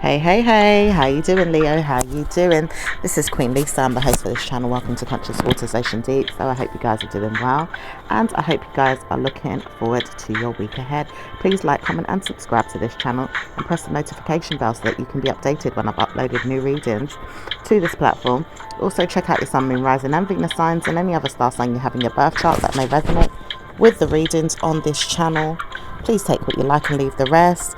Hey, how you doing, Leo? How you doing? This is Queen Lisa. I'm the host for this channel. Welcome to Conscious Autosation Deep. So I hope you guys are doing well, and I hope you guys are looking forward to your week ahead. Please like, comment and subscribe to this channel and press the notification bell so that you can be updated when I've uploaded new readings to this platform. Also check out your Sun, Moon, Rising and Venus signs and any other star sign you have in your birth chart that may resonate with the readings on this channel. Please take what you like and leave the rest.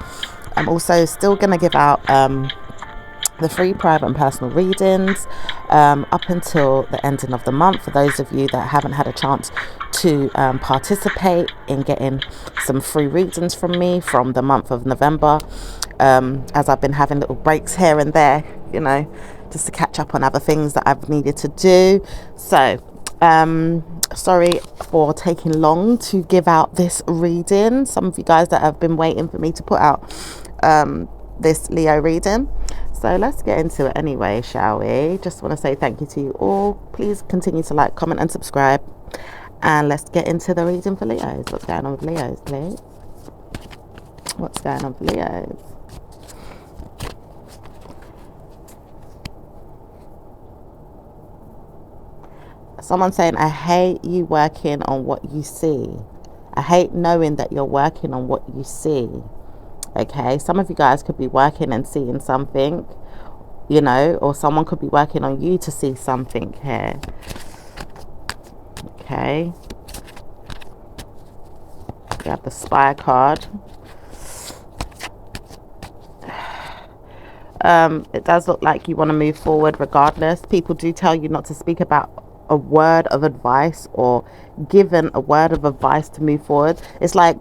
I'm also still going to give out the free private and personal readings up until the ending of the month for those of you that haven't had a chance to participate in getting some free readings from me from the month of November, as I've been having little breaks here and there, you know, just to catch up on other things that I've needed to do. So sorry for taking long to give out this reading. Some of you guys that have been waiting for me to put out this Leo reading. So let's get into it anyway, shall we? Just want to say thank you to you all. Please continue to like, comment and subscribe. And let's get into the reading for Leos. What's going on with Leos, please? What's going on for Leos? Someone saying, I hate you working on what you see. I hate knowing that you're working on what you see. Okay, some of you guys could be working and seeing something, you know, or someone could be working on you to see something here. Okay, we have the Spy card. It does look like you want to move forward regardless. People do tell you not to speak about a word of advice or given a word of advice to move forward. It's like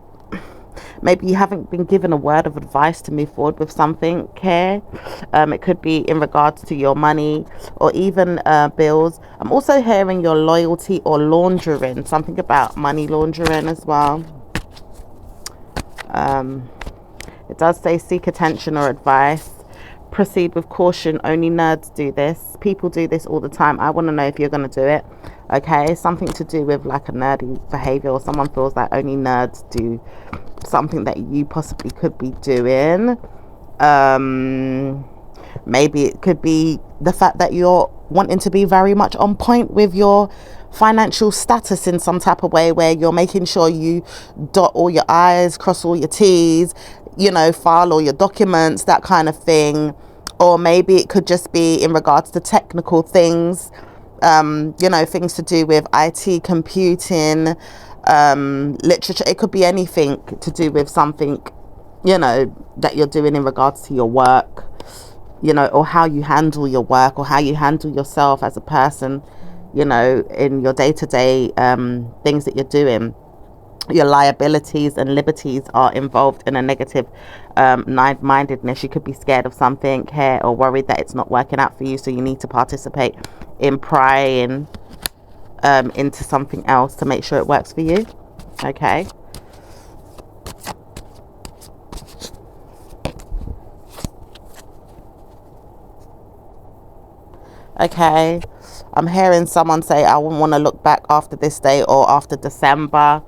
maybe you haven't been given a word of advice to move forward with something here. It could be in regards to your money or even bills. I'm also hearing your loyalty or laundering, something about money laundering as well. It does say seek attention or advice. Proceed with caution. Only nerds do this. People do this all the time. I want to know if you're going to do it. Okay, something to do with like a nerdy behavior, or someone feels like only nerds do something that you possibly could be doing. Maybe it could be the fact that you're wanting to be very much on point with your financial status in some type of way, where you're making sure you dot all your I's, cross all your T's, you know, file all your documents, that kind of thing. Or maybe it could just be in regards to technical things, you know, things to do with IT, computing, literature. It could be anything to do with something, you know, that you're doing in regards to your work, you know, or how you handle your work, or how you handle yourself as a person, you know, in your day-to-day things that you're doing. Your liabilities and liberties are involved in a negative mindedness. You could be scared of something here or worried that it's not working out for you, so you need to participate in prying into something else to make sure it works for you. Okay, okay, I'm hearing someone say I wouldn't want to look back after this day or after December.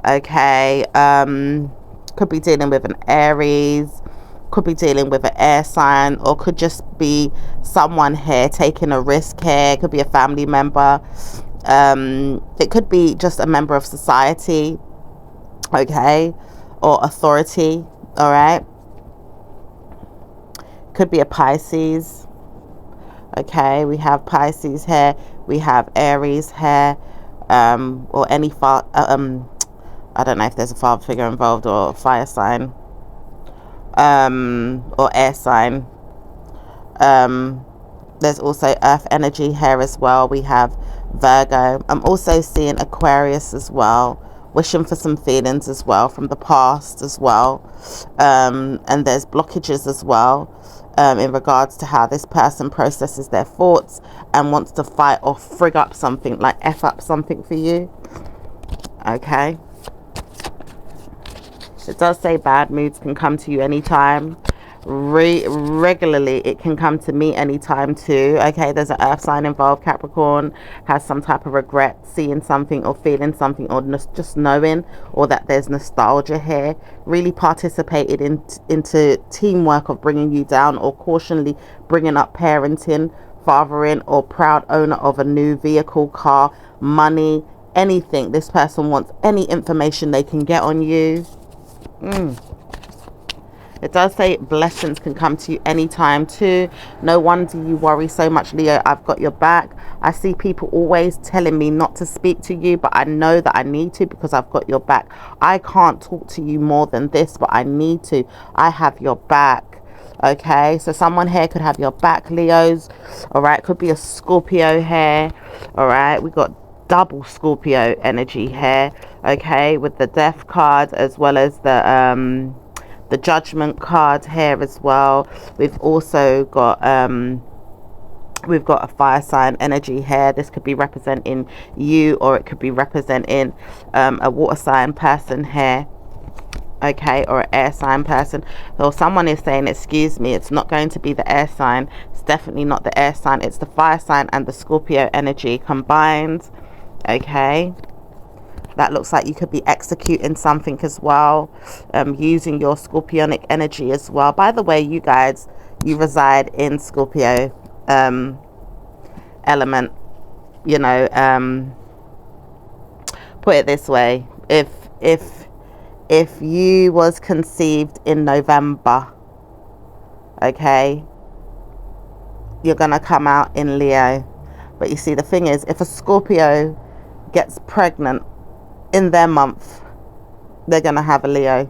Okay, could be dealing with an Aries, could be dealing with an air sign, or could just be someone here taking a risk here. It could be a family member. It could be just a member of society, okay, or authority. All right, could be a Pisces. Okay, we have Pisces here, we have Aries here, or any I don't know if there's a father figure involved, or fire sign, or air sign. There's also earth energy here as well. We have Virgo. I'm also seeing Aquarius as well, wishing for some feelings as well from the past as well. And there's blockages as well in regards to how this person processes their thoughts and wants to fight or frig up something, like F up something for you. Okay. It does say bad moods can come to you anytime. regularly. It can come to me anytime too. Okay, there's an earth sign involved. Capricorn has some type of regret, seeing something or feeling something, or just knowing, or that there's nostalgia here. Really participated into teamwork of bringing you down, or cautionally bringing up parenting, fathering, or proud owner of a new vehicle, car, money, anything. This person wants any information they can get on you. It does say blessings can come to you anytime too. No wonder you worry so much, Leo. I've got your back. I see people always telling me not to speak to you, but I know that I need to because I've got your back. I can't talk to you more than this, but I need to. I have your back. Okay, so someone here could have your back, Leos. All right, could be a Scorpio here. All right, we got double Scorpio energy here. Okay, with the death card as well as the judgment card here as well. We've also got a fire sign energy here. This could be representing you, or it could be representing a water sign person here. Okay, or an air sign person. So someone is saying, excuse me, it's not going to be the air sign. It's definitely not the air sign. It's the fire sign and the Scorpio energy combined. Okay, that looks like you could be executing something as well, using your Scorpionic energy as well. By the way, you guys, you reside in Scorpio element. You know, put it this way: if you was conceived in November, okay, you're gonna come out in Leo. But you see, the thing is, if a Scorpio gets pregnant in their month, they're gonna have a Leo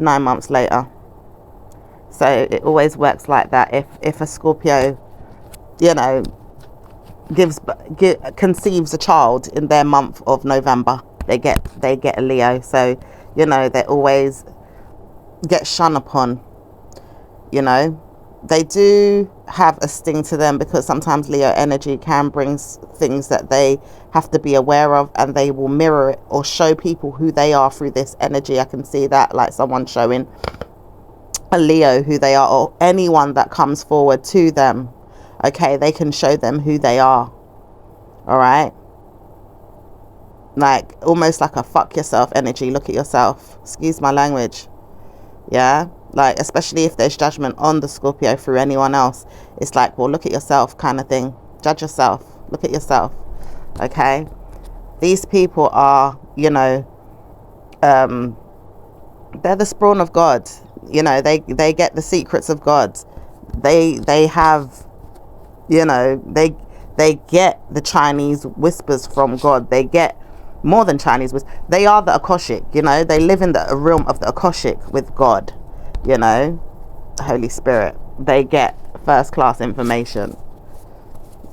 9 months later. So it always works like that. If a Scorpio, you know, conceives a child in their month of November, they get a Leo. So, you know, they always get shunned upon. You know, they do have a sting to them because sometimes Leo energy can bring things that they have to be aware of, and they will mirror it or show people who they are through this energy. I can see that, like someone showing a Leo who they are, or anyone that comes forward to them. Okay, they can show them who they are. All right, like almost like a fuck yourself energy. Look at yourself, excuse my language. Yeah, like especially if there's judgment on the Scorpio through anyone else, it's like, well, look at yourself kind of thing. Judge yourself, look at yourself. Okay, these people are, you know, they're the spawn of God. You know, they get the secrets of God. They have, you know, they get the Chinese whispers from God. They get more than Chinese whispers. They are the Akashic, you know. They live in the realm of the Akashic with God, you know, the Holy Spirit. They get first class information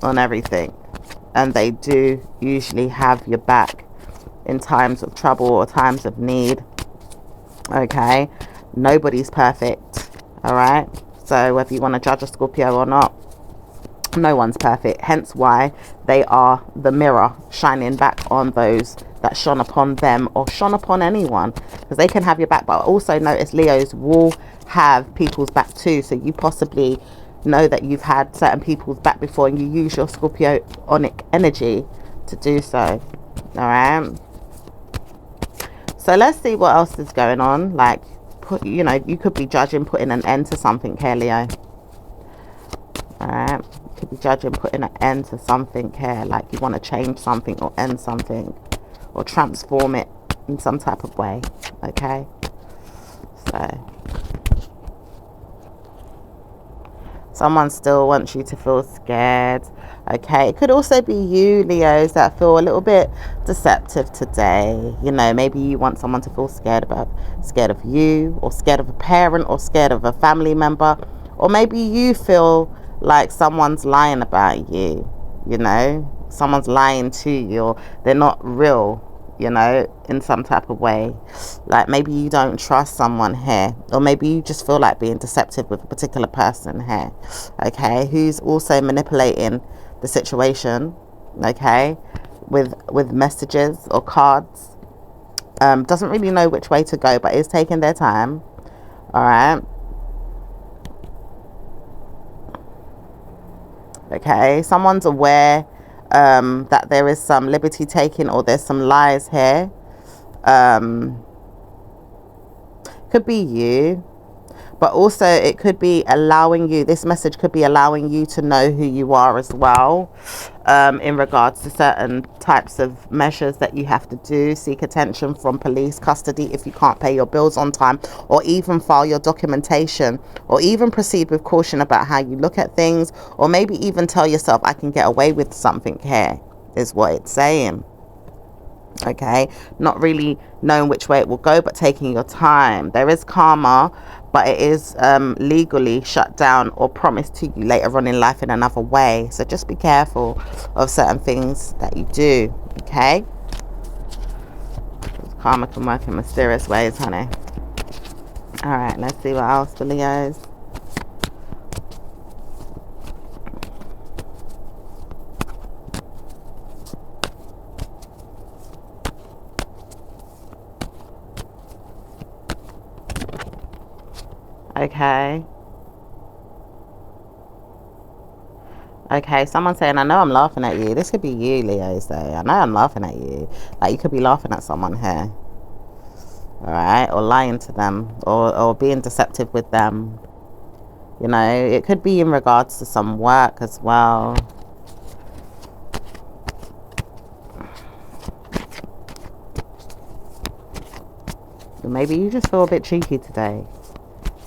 on everything, and they do usually have your back in times of trouble or times of need. Okay, nobody's perfect. All right, so whether you want to judge a Scorpio or not, no one's perfect. Hence why they are the mirror shining back on those that shone upon them or shone upon anyone, because they can have your back. But also notice Leos will have people's back too, so you possibly know that you've had certain people's back before, and you use your Scorpionic energy to do so. All right, so let's see what else is going on. Like, you know, you could be judging putting an end to something here, Leo. All right, you could be judging putting an end to something here, like you want to change something or end something or transform it in some type of way. Okay, so someone still wants you to feel scared. Okay, it could also be you, Leos, that feel a little bit deceptive today. You know, maybe you want someone to feel scared of you, or scared of a parent, or scared of a family member, or maybe you feel like someone's lying about you. You know, someone's lying to you, or they're not real, you know, in some type of way. Like maybe you don't trust someone here, or maybe you just feel like being deceptive with a particular person here, okay, who's also manipulating the situation, okay, with messages or cards. Doesn't really know which way to go, but is taking their time. All right, Okay, someone's aware that there is some liberty taking, or there's some lies here. Could be you, but also it could be allowing you, this message could be allowing you to know who you are as well, in regards to certain types of measures that you have to do. Seek attention from police custody if you can't pay your bills on time, or even file your documentation, or even proceed with caution about how you look at things, or maybe even tell yourself, I can get away with something here, is what it's saying. Okay, not really knowing which way it will go, but taking your time. There is karma, but it is legally shut down or promised to you later on in life in another way. So just be careful of certain things that you do. Okay, karma can work in mysterious ways, honey. All right, let's see what else for Leos. Okay, someone's saying, I know I'm laughing at you. This could be you, Leo, say. I know I'm laughing at you. Like, you could be laughing at someone here. Alright, or lying to them, or being deceptive with them. You know, it could be in regards to some work as well. Maybe you just feel a bit cheeky today,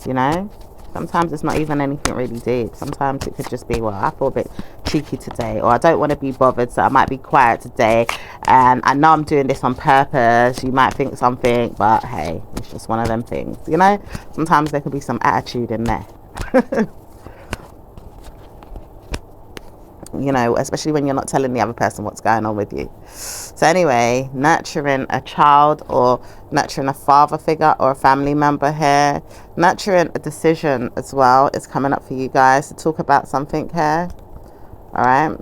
you know? Sometimes it's not even anything really deep. Sometimes it could just be, well, I feel a bit cheeky today, or I don't want to be bothered, so I might be quiet today, and I know I'm doing this on purpose. You might think something, but hey, it's just one of them things, you know? Sometimes there could be some attitude in there. You know, especially when you're not telling the other person what's going on with you. So anyway, nurturing a child, or nurturing a father figure or a family member here. Nurturing a decision as well is coming up for you guys to talk about something here. All right.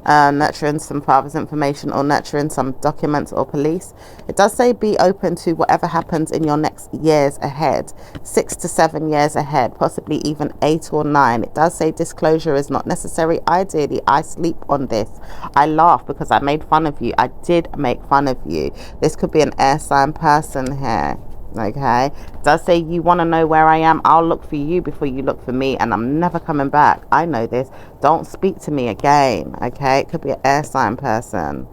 Nurturing some father's information, or nurturing some documents or police. It does say be open to whatever happens in your next years ahead, 6 to 7 years ahead, possibly even 8 or 9. It does say disclosure is not necessary. Ideally, I sleep on this. I laugh because I made fun of you. I did make fun of you. This could be an air sign person here. Okay, it does say you want to know where I am. I'll look for you before you look for me, and I'm never coming back. I know this. Don't speak to me again. Okay, it could be an air sign person.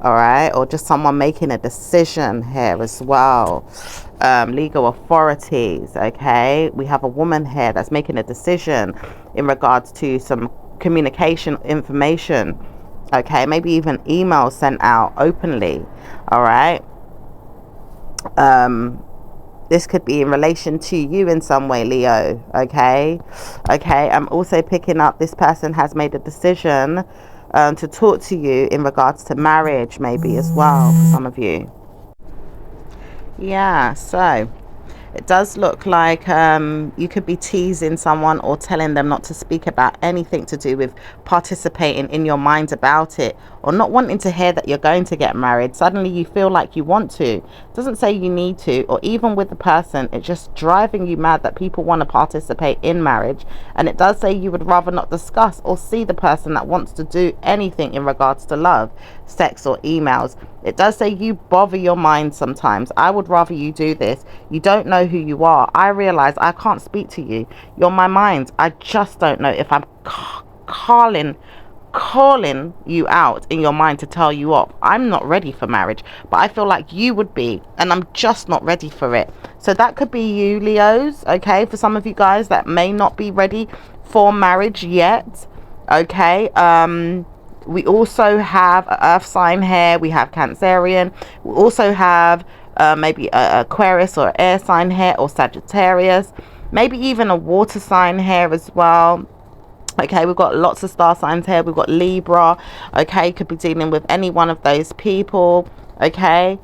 All right, or just someone making a decision here as well. Legal authorities. Okay, we have a woman here that's making a decision in regards to some communication information. Okay, maybe even emails sent out openly. All right. This could be in relation to you in some way, Leo. Okay, I'm also picking up this person has made a decision to talk to you in regards to marriage, maybe as well, for some of you. Yeah, so it does look like you could be teasing someone, or telling them not to speak about anything to do with participating in your mind about it, or not wanting to hear that you're going to get married. Suddenly you feel like you want to. It doesn't say you need to, or even with the person, it's just driving you mad that people want to participate in marriage. And it does say you would rather not discuss or see the person that wants to do anything in regards to love, sex, or emails. It does say you bother your mind sometimes. I would rather you do this. You don't know who you are. I realize I can't speak to you. You're my mind. I just don't know if I'm calling you out in your mind to tell you off. I'm not ready for marriage, but I feel like you would be, and I'm just not ready for it. So that could be you, Leos. Okay, for some of you guys that may not be ready for marriage yet. Okay, we also have an earth sign here. We have Cancerian. We also have maybe a Aquarius or air sign here, or Sagittarius, maybe even a water sign here as well. Okay, we've got lots of star signs here. We've got Libra. Okay, could be dealing with any one of those people. Okay,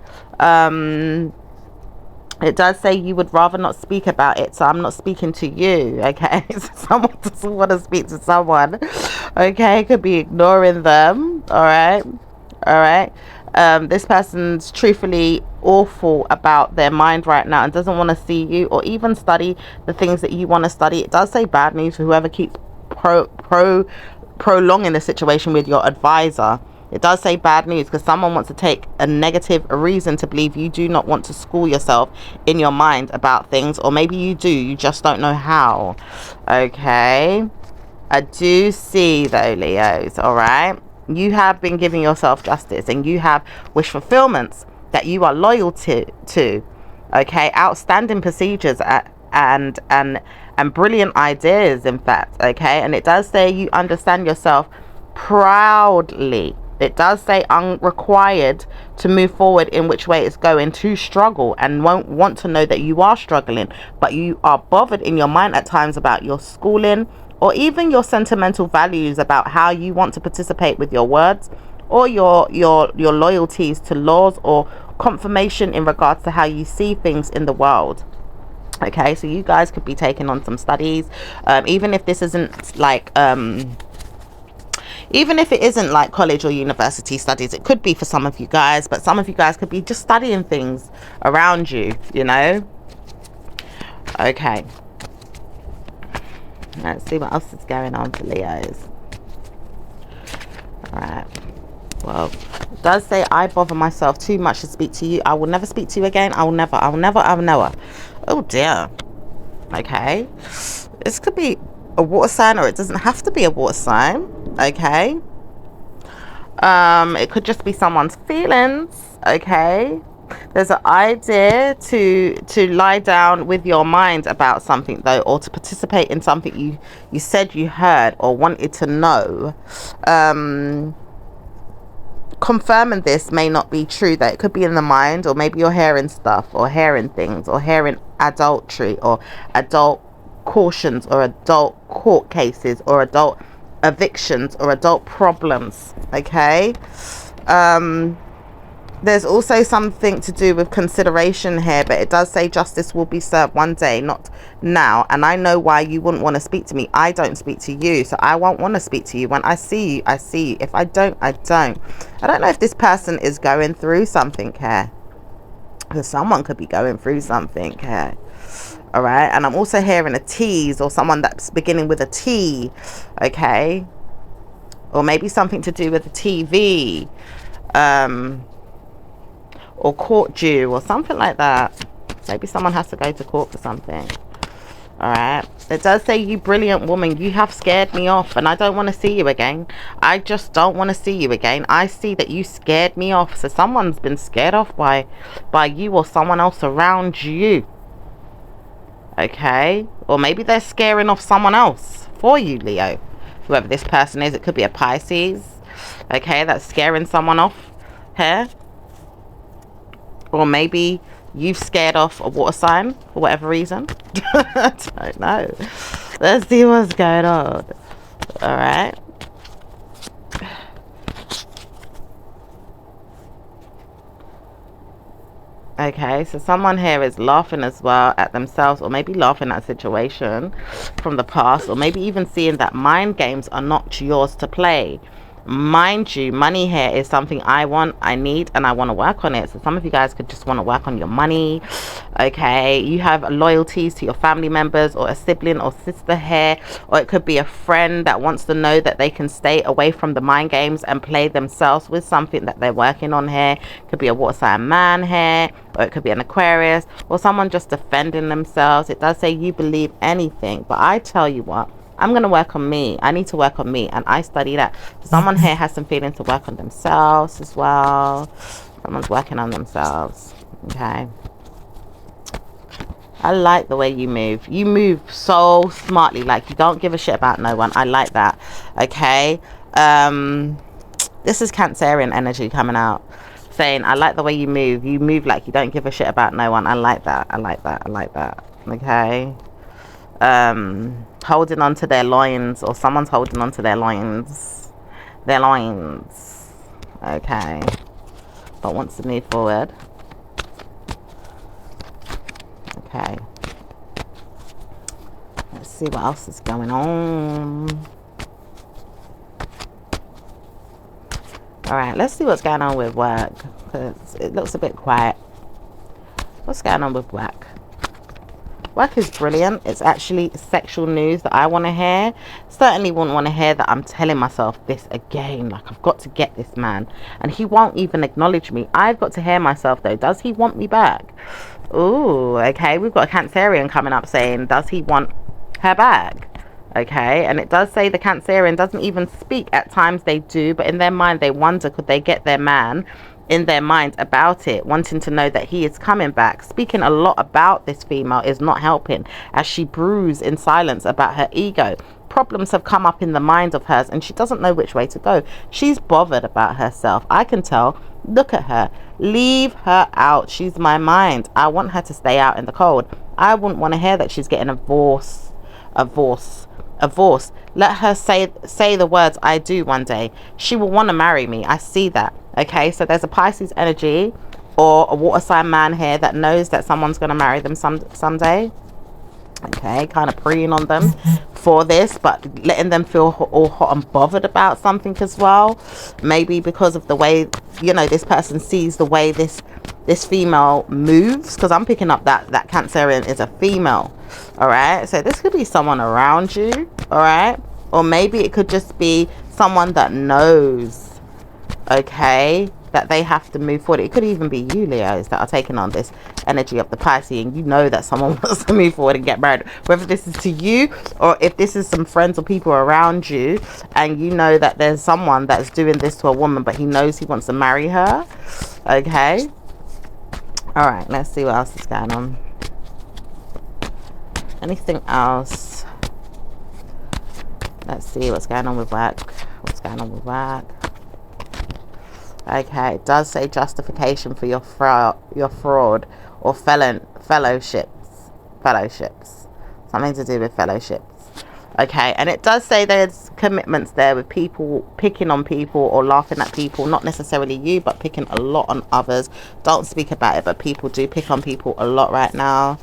it does say you would rather not speak about it, so I'm not speaking to you. Okay, so someone doesn't want to speak to someone. Okay, could be ignoring them. All right. This person's truthfully awful about their mind right now and doesn't want to see you or even study the things that you want to study. It does say bad news for whoever keeps prolonging the situation with your advisor. It does say bad news because someone wants to take a negative reason to believe you do not want to school yourself in your mind about things, or maybe you do, you just don't know how. Okay, I do see though, Leos, all right, you have been giving yourself justice and you have wish fulfillments that you are loyal to. Okay, outstanding procedures and brilliant ideas, in fact. Okay, and it does say you understand yourself proudly. It does say unrequired to move forward in which way it's going to struggle, and won't want to know that you are struggling, but you are bothered in your mind at times about your schooling or even your sentimental values about how you want to participate with your words or your loyalties to laws or confirmation in regards to how you see things in the world. Okay, so you guys could be taking on some studies, even if this isn't like even if it isn't like college or university studies. It could be for some of you guys, but some of you guys could be just studying things around you, you know. Okay, let's see what else is going on for Leos. All right, well, it does say I bother myself too much to speak to you. I will never speak to you again. I will never. Oh dear. Okay, this could be a water sign, or it doesn't have to be a water sign. Okay, it could just be someone's feelings. Okay, there's an idea to lie down with your mind about something though, or to participate in something you said you heard or wanted to know. Confirming this may not be true, that it could be in the mind, or maybe you're hearing stuff or hearing things or hearing adultery or adult cautions or adult court cases or adult evictions or adult problems. Okay, there's also something to do with consideration here, but it does say justice will be served one day, not now. And I know why you wouldn't want to speak to me. I don't speak to you, so I won't want to speak to you. When I see you, I see you. If I don't, I don't. I don't know if this person is going through something here, because someone could be going through something here. All right, and I'm also hearing a tease, or someone that's beginning with a T. Okay, or maybe something to do with the TV, or court due or something like that. Maybe someone has to go to court for something. All right, it does say, you brilliant woman, you have scared me off and I don't want to see you again. I just don't want to see you again. I see that you scared me off. So someone's been scared off by you or someone else around you. Okay, or maybe they're scaring off someone else for you, Leo. Whoever this person is, it could be a Pisces. Okay, that's scaring someone off here. Or maybe you've scared off a water sign for whatever reason. I don't know. Let's see what's going on. All right. Okay, so someone here is laughing as well at themselves, or maybe laughing at a situation from the past, or maybe even seeing that mind games are not yours to play. Mind you, money here is something I want, I need, and I want to work on it. So some of you guys could just want to work on your money. Okay, you have loyalties to your family members or a sibling or sister here, or it could be a friend that wants to know that they can stay away from the mind games and play themselves with something that they're working on here. It could be a water sign man here, or it could be an Aquarius, or someone just defending themselves. It does say you believe anything, but I tell you what, I'm going to work on me. I need to work on me, and I study that. Someone here has some feelings to work on themselves as well. Someone's working on themselves. Okay, I like the way you move. You move so smartly, like you don't give a shit about no one. I like that. Okay, this is Cancerian energy coming out, saying I like the way you move. You move like you don't give a shit about no one. I like that. I like that. I like that. Okay, holding on to their loins, or someone's holding on to their loins. Okay, but wants to move forward. Okay, let's see what else is going on. All right, let's see what's going on with work, because it looks a bit quiet. What's going on with work? Work is brilliant. It's actually sexual news that I want to hear. Certainly wouldn't want to hear that I'm telling myself this again. Like, I've got to get this man. And he won't even acknowledge me. I've got to hear myself, though. Does he want me back? Ooh, okay. We've got a Cancerian coming up saying, does he want her back? Okay, and it does say the Cancerian doesn't even speak. At times they do, but in their mind they wonder, could they get their man in their mind about it, wanting to know that he is coming back. Speaking a lot about this female is not helping, as she brews in silence about her ego. Problems have come up in the mind of hers, and she doesn't know which way to go. She's bothered about herself, I can tell. Look at her. Leave her out. She's my mind. I want her to stay out in the cold. I wouldn't want to hear that she's getting a divorce. Let her say the words I do one day. She will want to marry me. I see that. Okay, so there's a Pisces energy or a water sign man here that knows that someone's going to marry them someday. Okay, kind of preying on them for this, but letting them feel all hot and bothered about something as well. Maybe because of the way, you know, this person sees the way this female moves, because I'm picking up that Cancerian is a female. All right, so this could be someone around you. All right, or maybe it could just be someone that knows, okay, that they have to move forward. It could even be you, Leos, that are taking on this energy of the Pisces, and you know that someone wants to move forward and get married, whether this is to you or if this is some friends or people around you, and you know that there's someone that's doing this to a woman, but he knows he wants to marry her. Okay, all right, let's see what else is going on. Anything else? Let's see what's going on with work. What's going on with work? Okay, it does say justification for your fraud or fellowships. Something to do with fellowships. Okay, and it does say there's commitments there with people picking on people or laughing at people, not necessarily you, but picking a lot on others. Don't speak about it, but people do pick on people a lot right now.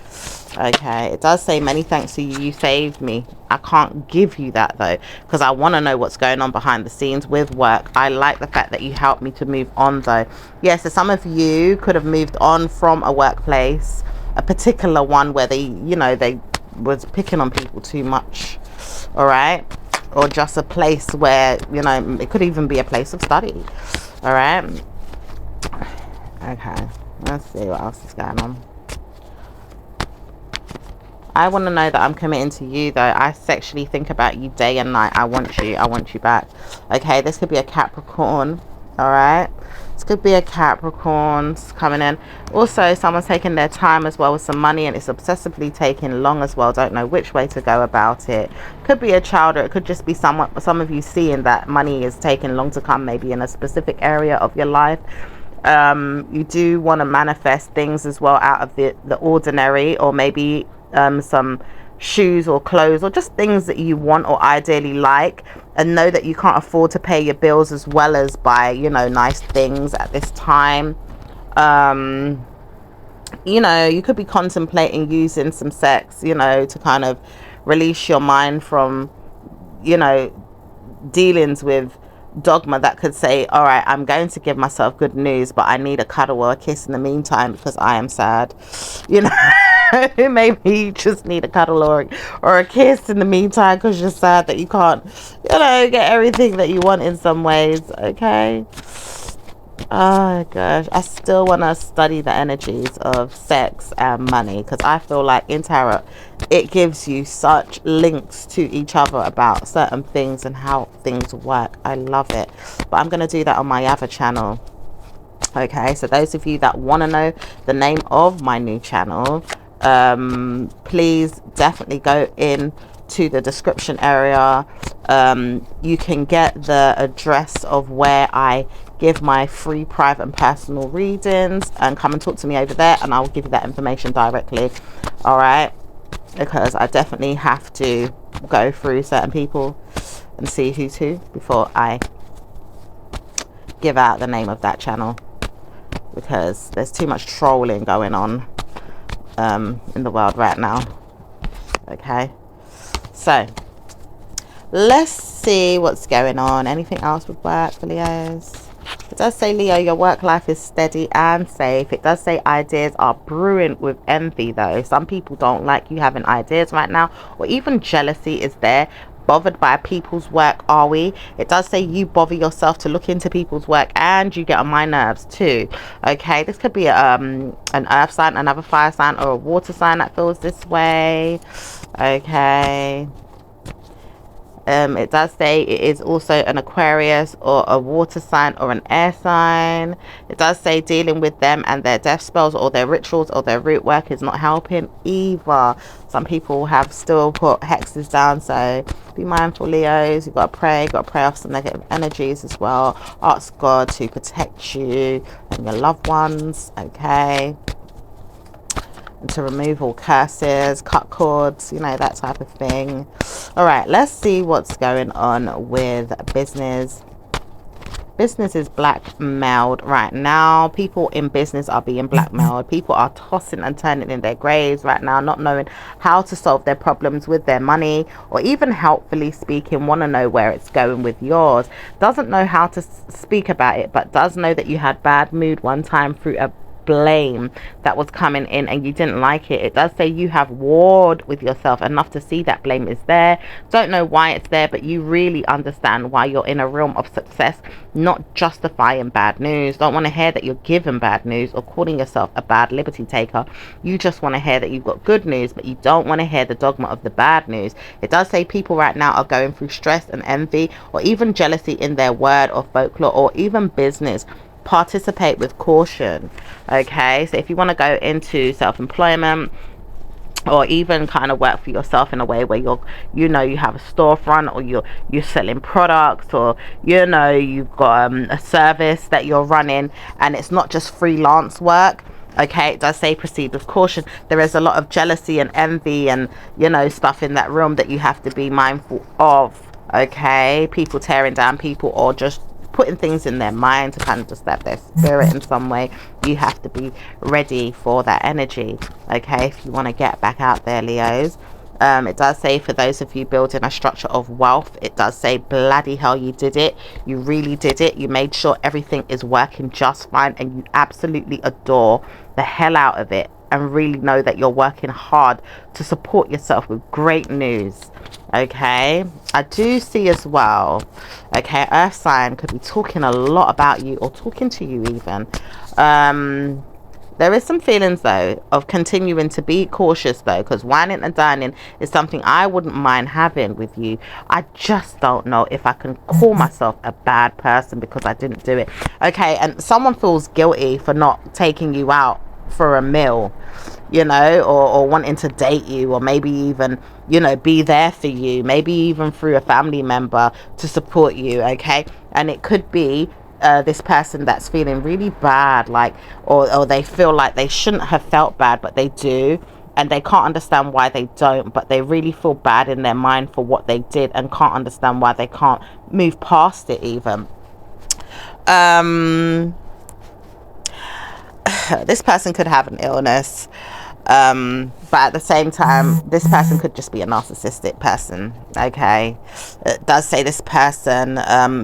Okay, it does say many thanks to you, you saved me. I can't give you that though, because I want to know what's going on behind the scenes with work. I like the fact that you helped me to move on though. Yes, so some of you could have moved on from a workplace, a particular one where they, you know, they was picking on people too much. All right, or just a place where, you know, it could even be a place of study. All right, okay, let's see what else is going on. I want to know that I'm committing to you though. I sexually think about you day and night. I want you back. Okay, this could be a Capricorn. All right, this could be a Capricorn coming in. Also, someone's taking their time as well with some money, and it's obsessively taking long as well. Don't know which way to go about it. Could be a child, or it could just be some of you seeing that money is taking long to come, maybe in a specific area of your life. You do want to manifest things as well out of the ordinary, or maybe some shoes or clothes or just things that you want or ideally like, and know that you can't afford to pay your bills as well as buy, you know, nice things at this time. You know, you could be contemplating using some sex, you know, to kind of release your mind from, you know, dealings with dogma that could say, all right, I'm going to give myself good news, but I need a cuddle or a kiss in the meantime because I am sad, you know. Maybe you just need a cuddle or a kiss in the meantime because you're sad that you can't, you know, get everything that you want in some ways. Okay, oh gosh, I still want to study the energies of sex and money, because I feel like in tarot it gives you such links to each other about certain things and how things work. I love it, but I'm going to do that on my other channel. Okay, so those of you that want to know the name of my new channel, please definitely go in to the description area. You can get the address of where I give my free private and personal readings, and come and talk to me over there, and I'll give you that information directly. All right, because I definitely have to go through certain people and see who's who before I give out the name of that channel, because there's too much trolling going on in the world right now. Okay, so let's see what's going on. Anything else with work for Leos? It does say, Leo, your work life is steady and safe. It does say ideas are brewing with envy, though. Some people don't like you having ideas right now, or even jealousy is there. Bothered by people's work, are we? It does say you bother yourself to look into people's work, and you get on my nerves too. Okay, this could be an earth sign, another fire sign, or a water sign that feels this way. Okay. It does say it is also an Aquarius or a water sign or an air sign. It does say dealing with them and their death spells or their rituals or their root work is not helping either. Some people have still put hexes down, so be mindful, Leos. You've got to pray. You've got to pray off some negative energies as well. Ask God to protect you and your loved ones, okay? And to remove all curses, cut cords, you know, that type of thing. All right, let's see what's going on with business. Business is blackmailed right now. People in business are being blackmailed. People are tossing and turning in their graves right now, not knowing how to solve their problems with their money, or even helpfully speaking, want to know where it's going with yours. Doesn't know how to speak about it, but does know that you had bad mood one time through a blame that was coming in and you didn't like it. It does say you have warred with yourself enough to see that blame is there. Don't know why it's there, but you really understand why you're in a realm of success, not justifying bad news. Don't want to hear that you're given bad news or calling yourself a bad liberty taker. You just want to hear that you've got good news, but you don't want to hear the dogma of the bad news. It does say people right now are going through stress and envy or even jealousy in their word or folklore or even business. Participate with caution. Okay, so if you want to go into self-employment or even kind of work for yourself in a way where you have a storefront, or you're selling products, or you've got a service that you're running and it's not just freelance work. Okay, it does say proceed with caution. There is a lot of jealousy and envy and stuff in that room that you have to be mindful of. Okay, people tearing down people or just putting things in their mind to kind of disturb their spirit in some way. You have to be ready for that energy, okay, if you want to get back out there, Leos. It does say for those of you building a structure of wealth, it does say bloody hell, you did it. You really did it. You made sure everything is working just fine, and you absolutely adore the hell out of it, and really know that you're working hard to support yourself with great news. Okay, I do see as well, okay, earth sign could be talking a lot about you or talking to you even. There is some feelings though of continuing to be cautious though, because whining and dining is something I wouldn't mind having with you. I just don't know if I can call myself a bad person because I didn't do it. Okay, and someone feels guilty for not taking you out for a meal, or wanting to date you, or maybe even be there for you, maybe even through a family member to support you. Okay, and it could be this person that's feeling really bad, like or they feel like they shouldn't have felt bad, but they do, and they can't understand why they don't, but they really feel bad in their mind for what they did and can't understand why they can't move past it even. This person could have an illness, but at the same time this person could just be a narcissistic person. Okay, it does say this person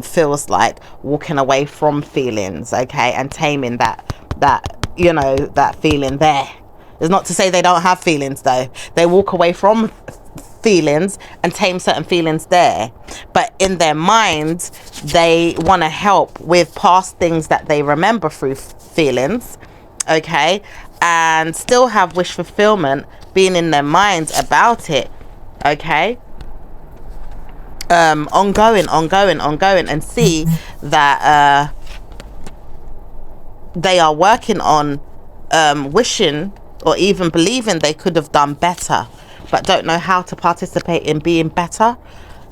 feels like walking away from feelings, okay, and taming that feeling there. It's not to say they don't have feelings though. They walk away from feelings and tame certain feelings there, but in their minds they want to help with past things that they remember through feelings, okay, and still have wish fulfillment being in their minds about it. Okay, ongoing, and see that they are working on wishing or even believing they could have done better, but don't know how to participate in being better,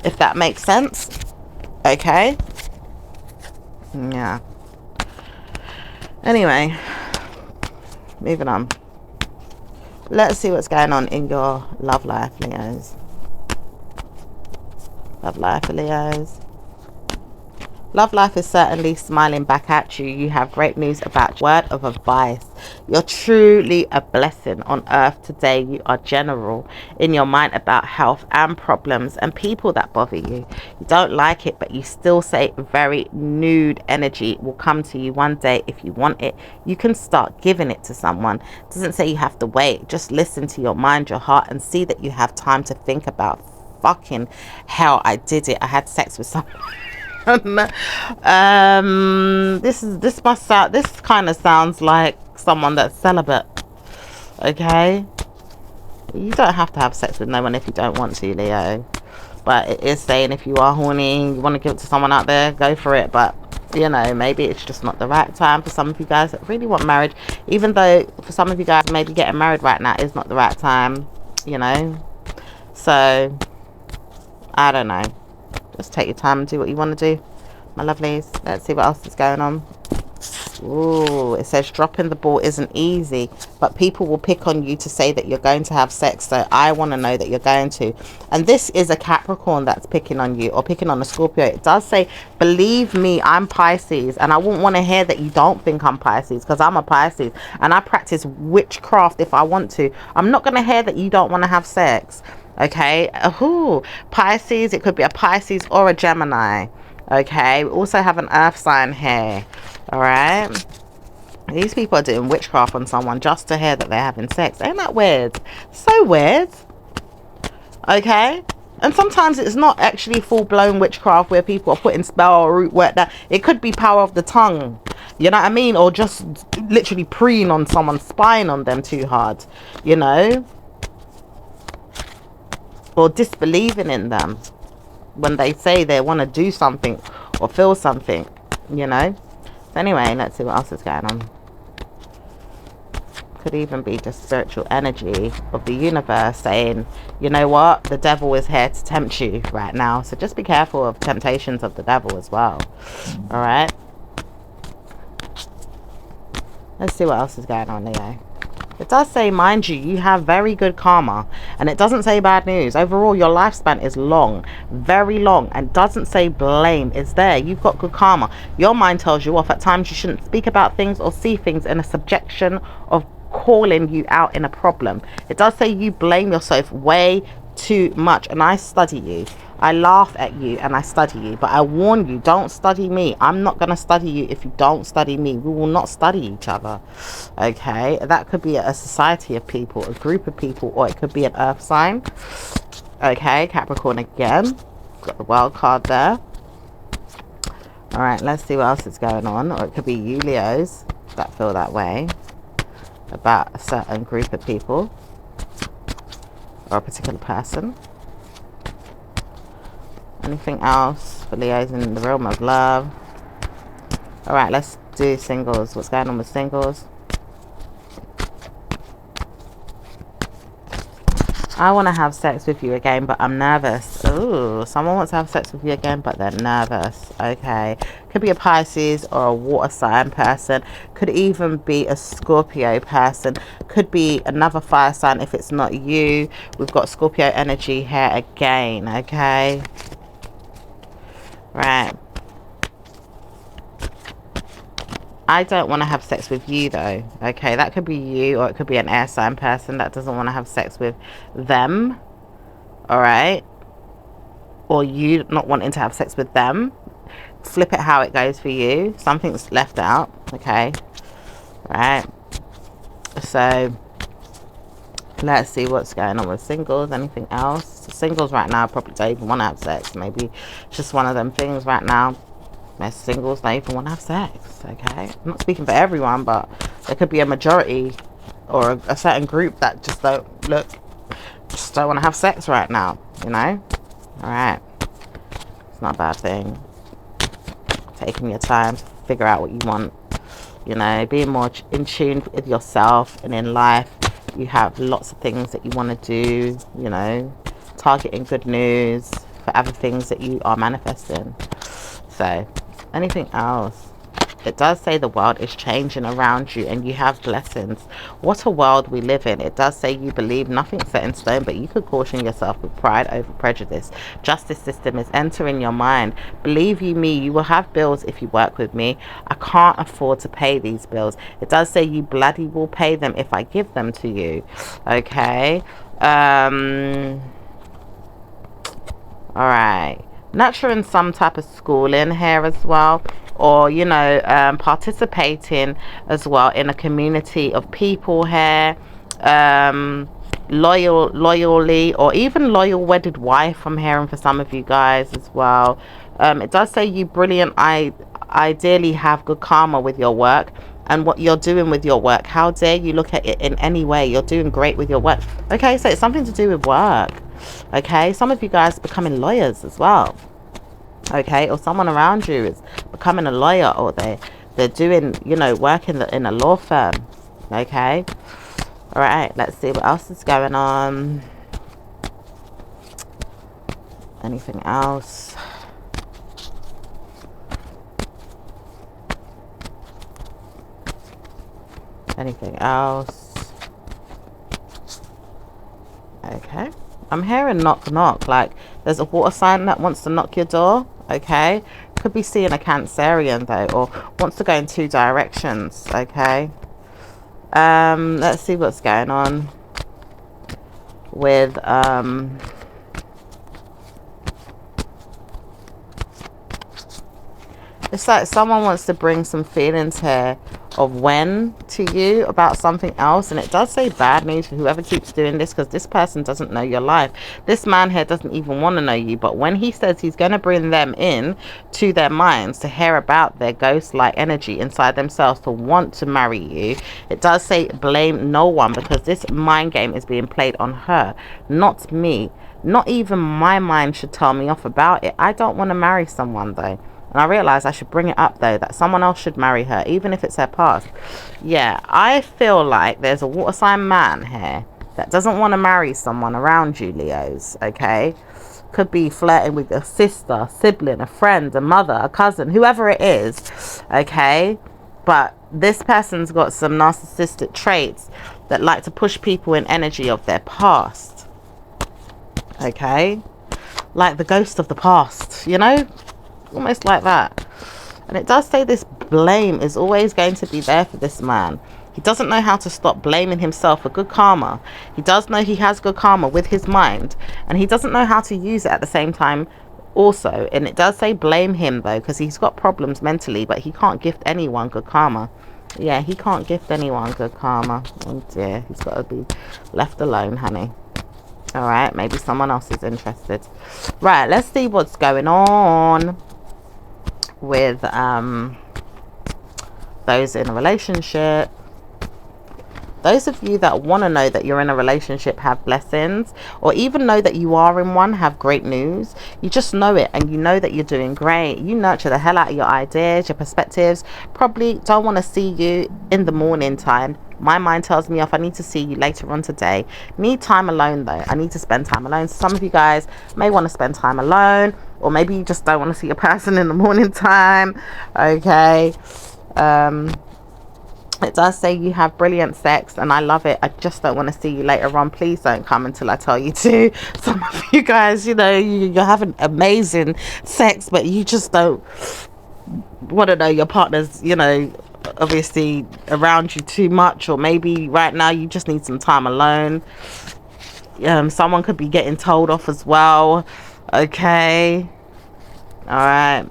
if that makes sense. Okay, yeah, anyway, moving on. Let's see what's going on in your love life, Leos. Love life, Leos. Love life is certainly smiling back at you. You have great news about word of advice. You're truly a blessing on earth today. You are general in your mind about health and problems and people that bother you. You don't like it, but you still say very nude energy will come to you one day. If you want it, you can start giving it to someone. It doesn't say you have to wait. Just listen to your mind, your heart, and see that you have time to think about fucking hell. I did it. I had sex with someone. This kind of sounds like someone that's celibate. Okay, you don't have to have sex with no one if you don't want to, Leo, but it is saying if you are horny, you want to give it to someone out there, go for it. But you know, maybe it's just not the right time for some of you guys that really want marriage, even though for some of you guys maybe getting married right now is not the right time, you know. So I don't know, just take your time and do what you want to do, my lovelies. Let's see what else is going on. Ooh, it says dropping the ball isn't easy, but people will pick on you to say that you're going to have sex. So I want to know that you're going to. And this is a Capricorn that's picking on you, or picking on a Scorpio. It does say, believe me, I'm Pisces, and I wouldn't want to hear that you don't think I'm Pisces, because I'm a Pisces and I practice witchcraft if I want to. I'm not going to hear that you don't want to have sex. Okay. Ooh, Pisces, it could be a Pisces or a Gemini. Okay, we also have an earth sign here. All right, these people are doing witchcraft on someone just to hear that they're having sex. Ain't that weird? So weird. Okay, and sometimes it's not actually full-blown witchcraft where people are putting spell or root work. That it could be power of the tongue, you know what I mean, or just literally preying on someone, spying on them too hard, you know, or disbelieving in them when they say they want to do something or feel something, you know. So anyway, let's see what else is going on. Could even be just spiritual energy of the universe saying, you know what, the devil is here to tempt you right now, so just be careful of temptations of the devil as well. All right, let's see what else is going on, Leo. It does say, mind you, you have very good karma, and it doesn't say bad news. Overall, your lifespan is long, very long, and doesn't say blame. It's there. You've got good karma. Your mind tells you off. At times, you shouldn't speak about things or see things in a subjection of calling you out in a problem. It does say you blame yourself way too much, and I study you. I laugh at you and I study you, but I warn you, don't study me. I'm not going to study you if you don't study me. We will not study each other. Okay, that could be a society of people, a group of people, or it could be an earth sign. Okay, Capricorn again, got the wild card there. All right, let's see what else is going on. Or it could be you, Leos, that feel that way about a certain group of people or a particular person. Anything else for Leos in the realm of love? All right, let's do singles. What's going on with singles? I want to have sex with you again, but I'm nervous. Ooh, someone wants to have sex with you again, but they're nervous. Okay, could be a Pisces or a water sign person. Could even be a Scorpio person. Could be another fire sign if it's not you. We've got Scorpio energy here again. Okay. Right. I don't want to have sex with you though. Okay, that could be you, or it could be an air sign person that doesn't want to have sex with them. All right, or you not wanting to have sex with them. Flip it how it goes for you. Something's left out. Okay, right. So let's see what's going on with singles. Anything else? Singles right now probably don't even want to have sex. Maybe it's just one of them things right now. Most singles don't even want to have sex. Okay, I'm not speaking for everyone, but there could be a majority or a certain group that just don't want to have sex right now, you know. All right, it's not a bad thing. Taking your time to figure out what you want, you know, being more in tune with yourself and in life. You have lots of things that you want to do, you know, targeting good news for other things that you are manifesting. So anything else? It does say the world is changing around you and you have blessings. What a world we live in. It does say you believe nothing's set in stone, but you could caution yourself with pride over prejudice. Justice system is entering your mind. Believe you me, you will have bills if you work with me. I can't afford to pay these bills. It does say you bloody will pay them if I give them to you. Okay. All right. Nurturing some type of schooling here as well, or you know, participating as well in a community of people here, loyally, or even loyal wedded wife I'm hearing for some of you guys as well. It does say you brilliant, I ideally have good karma with your work and what you're doing with your work. How dare you look at it in any way? You're doing great with your work. Okay, so it's something to do with work. Okay, some of you guys becoming lawyers as well. Okay, or someone around you is becoming a lawyer, or they're doing, you know, work in a law firm. Okay, all right, let's see what else is going on. Anything else? Anything else? Okay, I'm hearing knock knock, like there's a water sign that wants to knock your door. Okay, could be seeing a Cancerian though, or wants to go in 2 directions. Okay, let's see what's going on with it's like someone wants to bring some feelings here of when to you about something else, and it does say bad news for whoever keeps doing this, because this person doesn't know your life. This man here doesn't even want to know you, but when he says he's going to bring them in to their minds to hear about their ghost-like energy inside themselves to want to marry you, it does say blame no one, because this mind game is being played on her, not me. Not even my mind should tell me off about it. I don't want to marry someone though. And I realized I should bring it up though, that someone else should marry her, even if it's her past. Yeah, I feel like there's a water sign man here that doesn't want to marry someone around you, Leos. Okay, could be flirting with a sister, sibling, a friend, a mother, a cousin, whoever it is. Okay, but this person's got some narcissistic traits that like to push people in energy of their past. Okay, like the ghost of the past, you know, almost like that. And it does say this blame is always going to be there for this man. He doesn't know how to stop blaming himself for good karma. He does know he has good karma with his mind, and he doesn't know how to use it at the same time also. And it does say blame him though, because he's got problems mentally, but he can't gift anyone good karma. Yeah, he can't gift anyone good karma. Oh dear, he's got to be left alone, honey. All right, maybe someone else is interested. Right, let's see what's going on with those in a relationship. Those of you that want to know that you're in a relationship have blessings, or even know that you are in one, have great news. You just know it, and you know that you're doing great. You nurture the hell out of your ideas, your perspectives. Probably don't want to see you in the morning time. My mind tells me off. I need to see you later on today. Need time alone though. I need to spend time alone. So some of you guys may want to spend time alone, or maybe you just don't want to see a person in the morning time. Okay. It does say you have brilliant sex, and I love it. I just don't want to see you later on. Please don't come until I tell you to. Some of you guys, you know, you're having amazing sex, but you just don't want to know your partner's, you know, obviously around you too much, or maybe right now you just need some time alone. Someone could be getting told off as well. Okay, all right.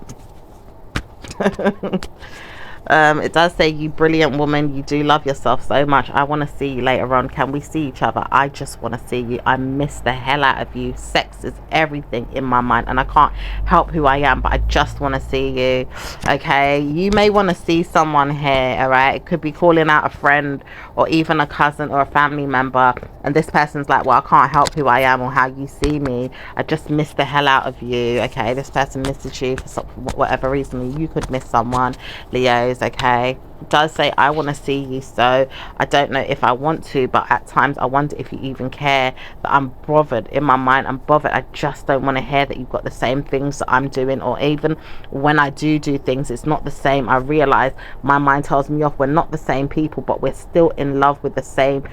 It does say you brilliant woman, you do love yourself so much. I want to see you later on. Can we see each other? I just want to see you. I miss the hell out of you. Sex is everything in my mind, and I can't help who I am, but I just want to see you. Okay, you may want to see someone here. All right, it could be calling out a friend or even a cousin or a family member, and this person's like, well, I can't help who I am or how you see me. I just miss the hell out of you. Okay, this person misses you for whatever reason. You could miss someone, Leos. Leos, okay? It does say, I want to see you, so I don't know if I want to, but at times I wonder if you even care. That I'm bothered. In my mind, I'm bothered. I just don't want to hear that you've got the same things that I'm doing, or even when I do things, it's not the same. I realize my mind tells me off. We're not the same people, but we're still in love with the same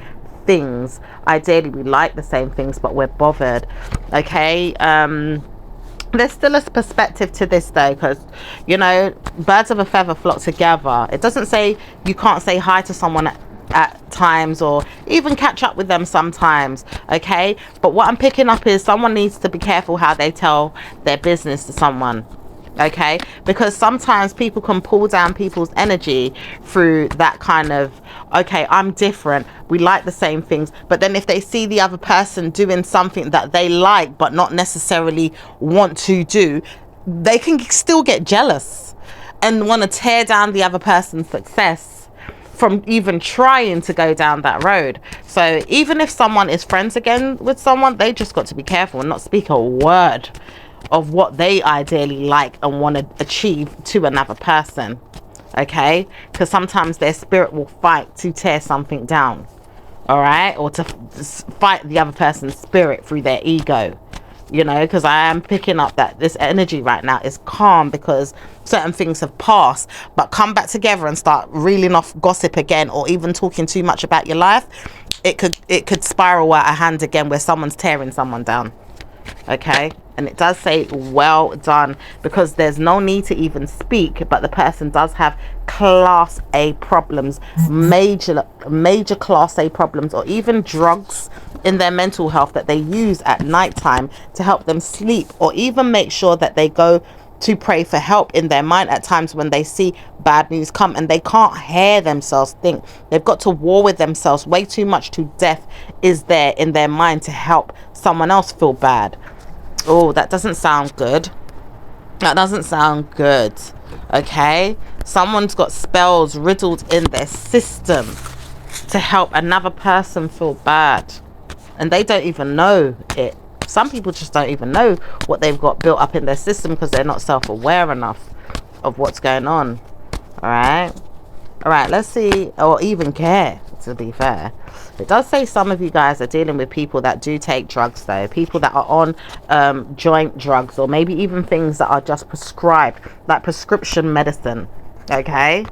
things. Ideally, we like the same things, but we're bothered, okay? There's still a perspective to this though, because you know, birds of a feather flock together. It doesn't say you can't say hi to someone at times, or even catch up with them sometimes, okay? But what I'm picking up is someone needs to be careful how they tell their business to someone, okay? Because sometimes people can pull down people's energy through that kind of, okay, I'm different, we like the same things, but then if they see the other person doing something that they like but not necessarily want to do, they can still get jealous and want to tear down the other person's success from even trying to go down that road. So even if someone is friends again with someone, they just got to be careful and not speak a word of what they ideally like and want to achieve to another person, okay? Because sometimes their spirit will fight to tear something down, all right, or to fight the other person's spirit through their ego, you know, because I am picking up that this energy right now is calm because certain things have passed, but come back together and start reeling off gossip again, or even talking too much about your life, it could spiral out of hand again where someone's tearing someone down, okay? And it does say well done, because there's no need to even speak, but the person does have class A problems, major class A problems, or even drugs in their mental health that they use at nighttime to help them sleep, or even make sure that they go to pray for help in their mind at times when they see bad news come and they can't hear themselves think. They've got to war with themselves way too much to death is there in their mind to help someone else feel bad. Oh, that doesn't sound good. That doesn't sound good, okay? Someone's got spells riddled in their system to help another person feel bad, and they don't even know it. Some people just don't even know what they've got built up in their system because they're not self-aware enough of what's going on. All right, let's see, or even care, to be fair. It does say some of you guys are dealing with people that do take drugs though, people that are on joint drugs, or maybe even things that are just prescribed, like prescription medicine, okay?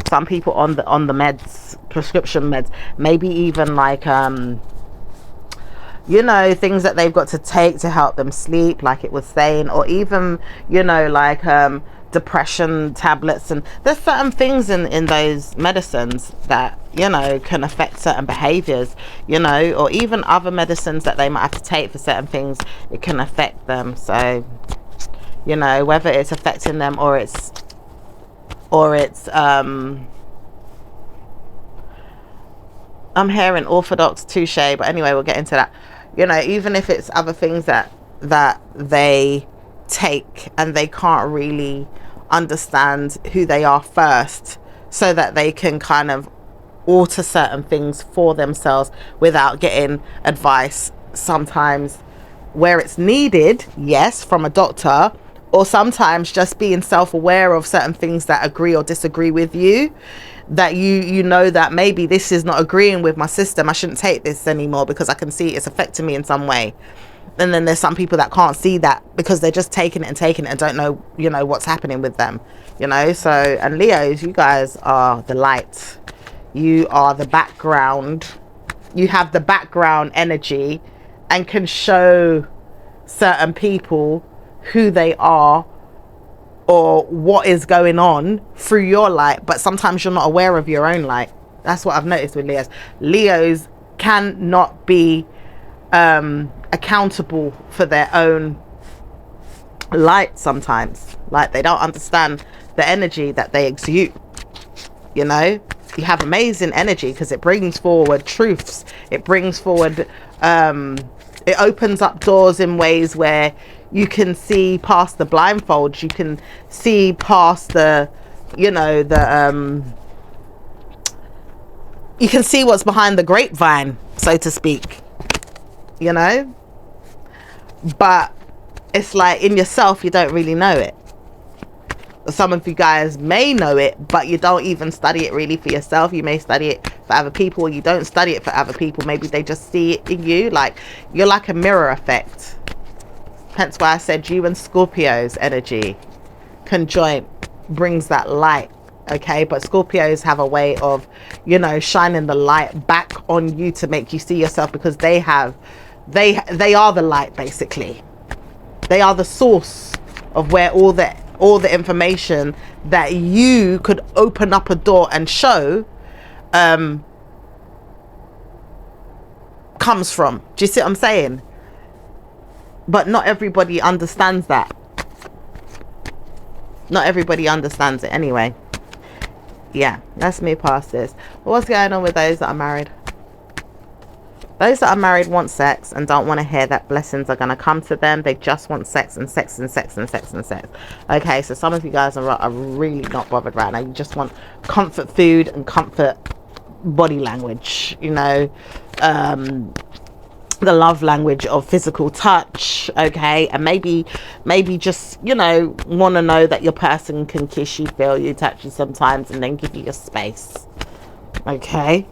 Some people on the meds, prescription meds, maybe even like you know, things that they've got to take to help them sleep, like it was saying, or even, you know, like depression tablets. And there's certain things in those medicines that, you know, can affect certain behaviors, you know, or even other medicines that they might have to take for certain things, it can affect them. So, you know, whether it's affecting them or it's I'm hearing orthodox touche, but anyway, we'll get into that. You know, even if it's other things that they take and they can't really understand who they are first, so that they can kind of alter certain things for themselves without getting advice sometimes where it's needed, yes, from a doctor, or sometimes just being self-aware of certain things that agree or disagree with you, that you know that maybe this is not agreeing with my system, I shouldn't take this anymore because I can see it's affecting me in some way. And then there's some people that can't see that because they're just taking it and don't know, you know, what's happening with them, you know. So, and Leos, you guys are the light, you are the background, you have the background energy and can show certain people who they are or what is going on through your light, but sometimes you're not aware of your own light. That's what I've noticed with Leos. Leos cannot be accountable for their own light sometimes. Like, they don't understand the energy that they exude, you know. You have amazing energy because it brings forward truths, it brings forward it opens up doors in ways where you can see past the blindfolds, you can see past the, you know, the you can see what's behind the grapevine, so to speak, you know. But it's like in yourself you don't really know it. some of you guys may know it, but you don't even study it really for yourself. You may study it for other people, or you don't study it for other people. Maybe they just see it in you. Like, you're like a mirror effect. Hence why I said you and Scorpio's energy conjoint brings that light. Okay, but Scorpios have a way of, you know, shining the light back on you to make you see yourself, because they are the light, basically. They are the source of where all the information that you could open up a door and show comes from. Do you see what I'm saying? But not everybody understands that. Not everybody understands it anyway. Yeah, let's move past this. What's going on with those that are married? Those that are married want sex and don't want to hear that blessings are going to come to them. They just want sex and sex and sex and sex and sex. Okay, so some of you guys are really not bothered right now. You just want comfort food and comfort body language, you know, the love language of physical touch. Okay, and maybe just, you know, want to know that your person can kiss you, feel you, touch you sometimes, and then give you your space. Okay,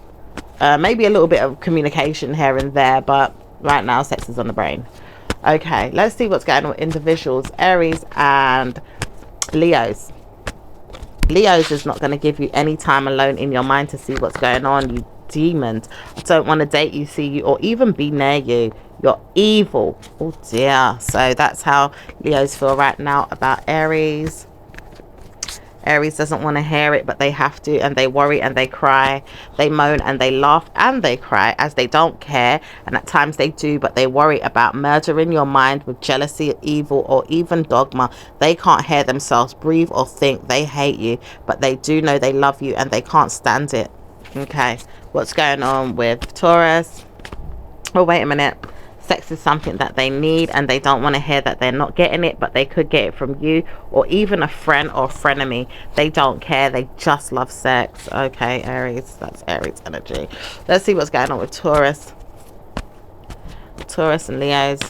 maybe a little bit of communication here and there, but right now sex is on the brain. Okay, let's see what's going on with individuals. Aries and Leos. Leos is not going to give you any time alone in your mind to see what's going on. You demons. I don't want to date you, see you, or even be near you. You're evil. Oh dear. So that's how Leos feel right now about Aries. Aries doesn't want to hear it, but they have to, and they worry and they cry. They moan and they laugh and they cry, as they don't care, and at times they do, but they worry about murder in your mind with jealousy, evil, or even dogma. They can't hear themselves breathe or think. They hate you, but they do know they love you, and they can't stand it. Okay, what's going on with Taurus? Oh, wait a minute. Sex is something that they need, and they don't want to hear that they're not getting it, but they could get it from you, or even a friend or frenemy. They don't care. They just love sex. Okay, Aries. That's Aries energy. Let's see what's going on with Taurus. Taurus and Leos.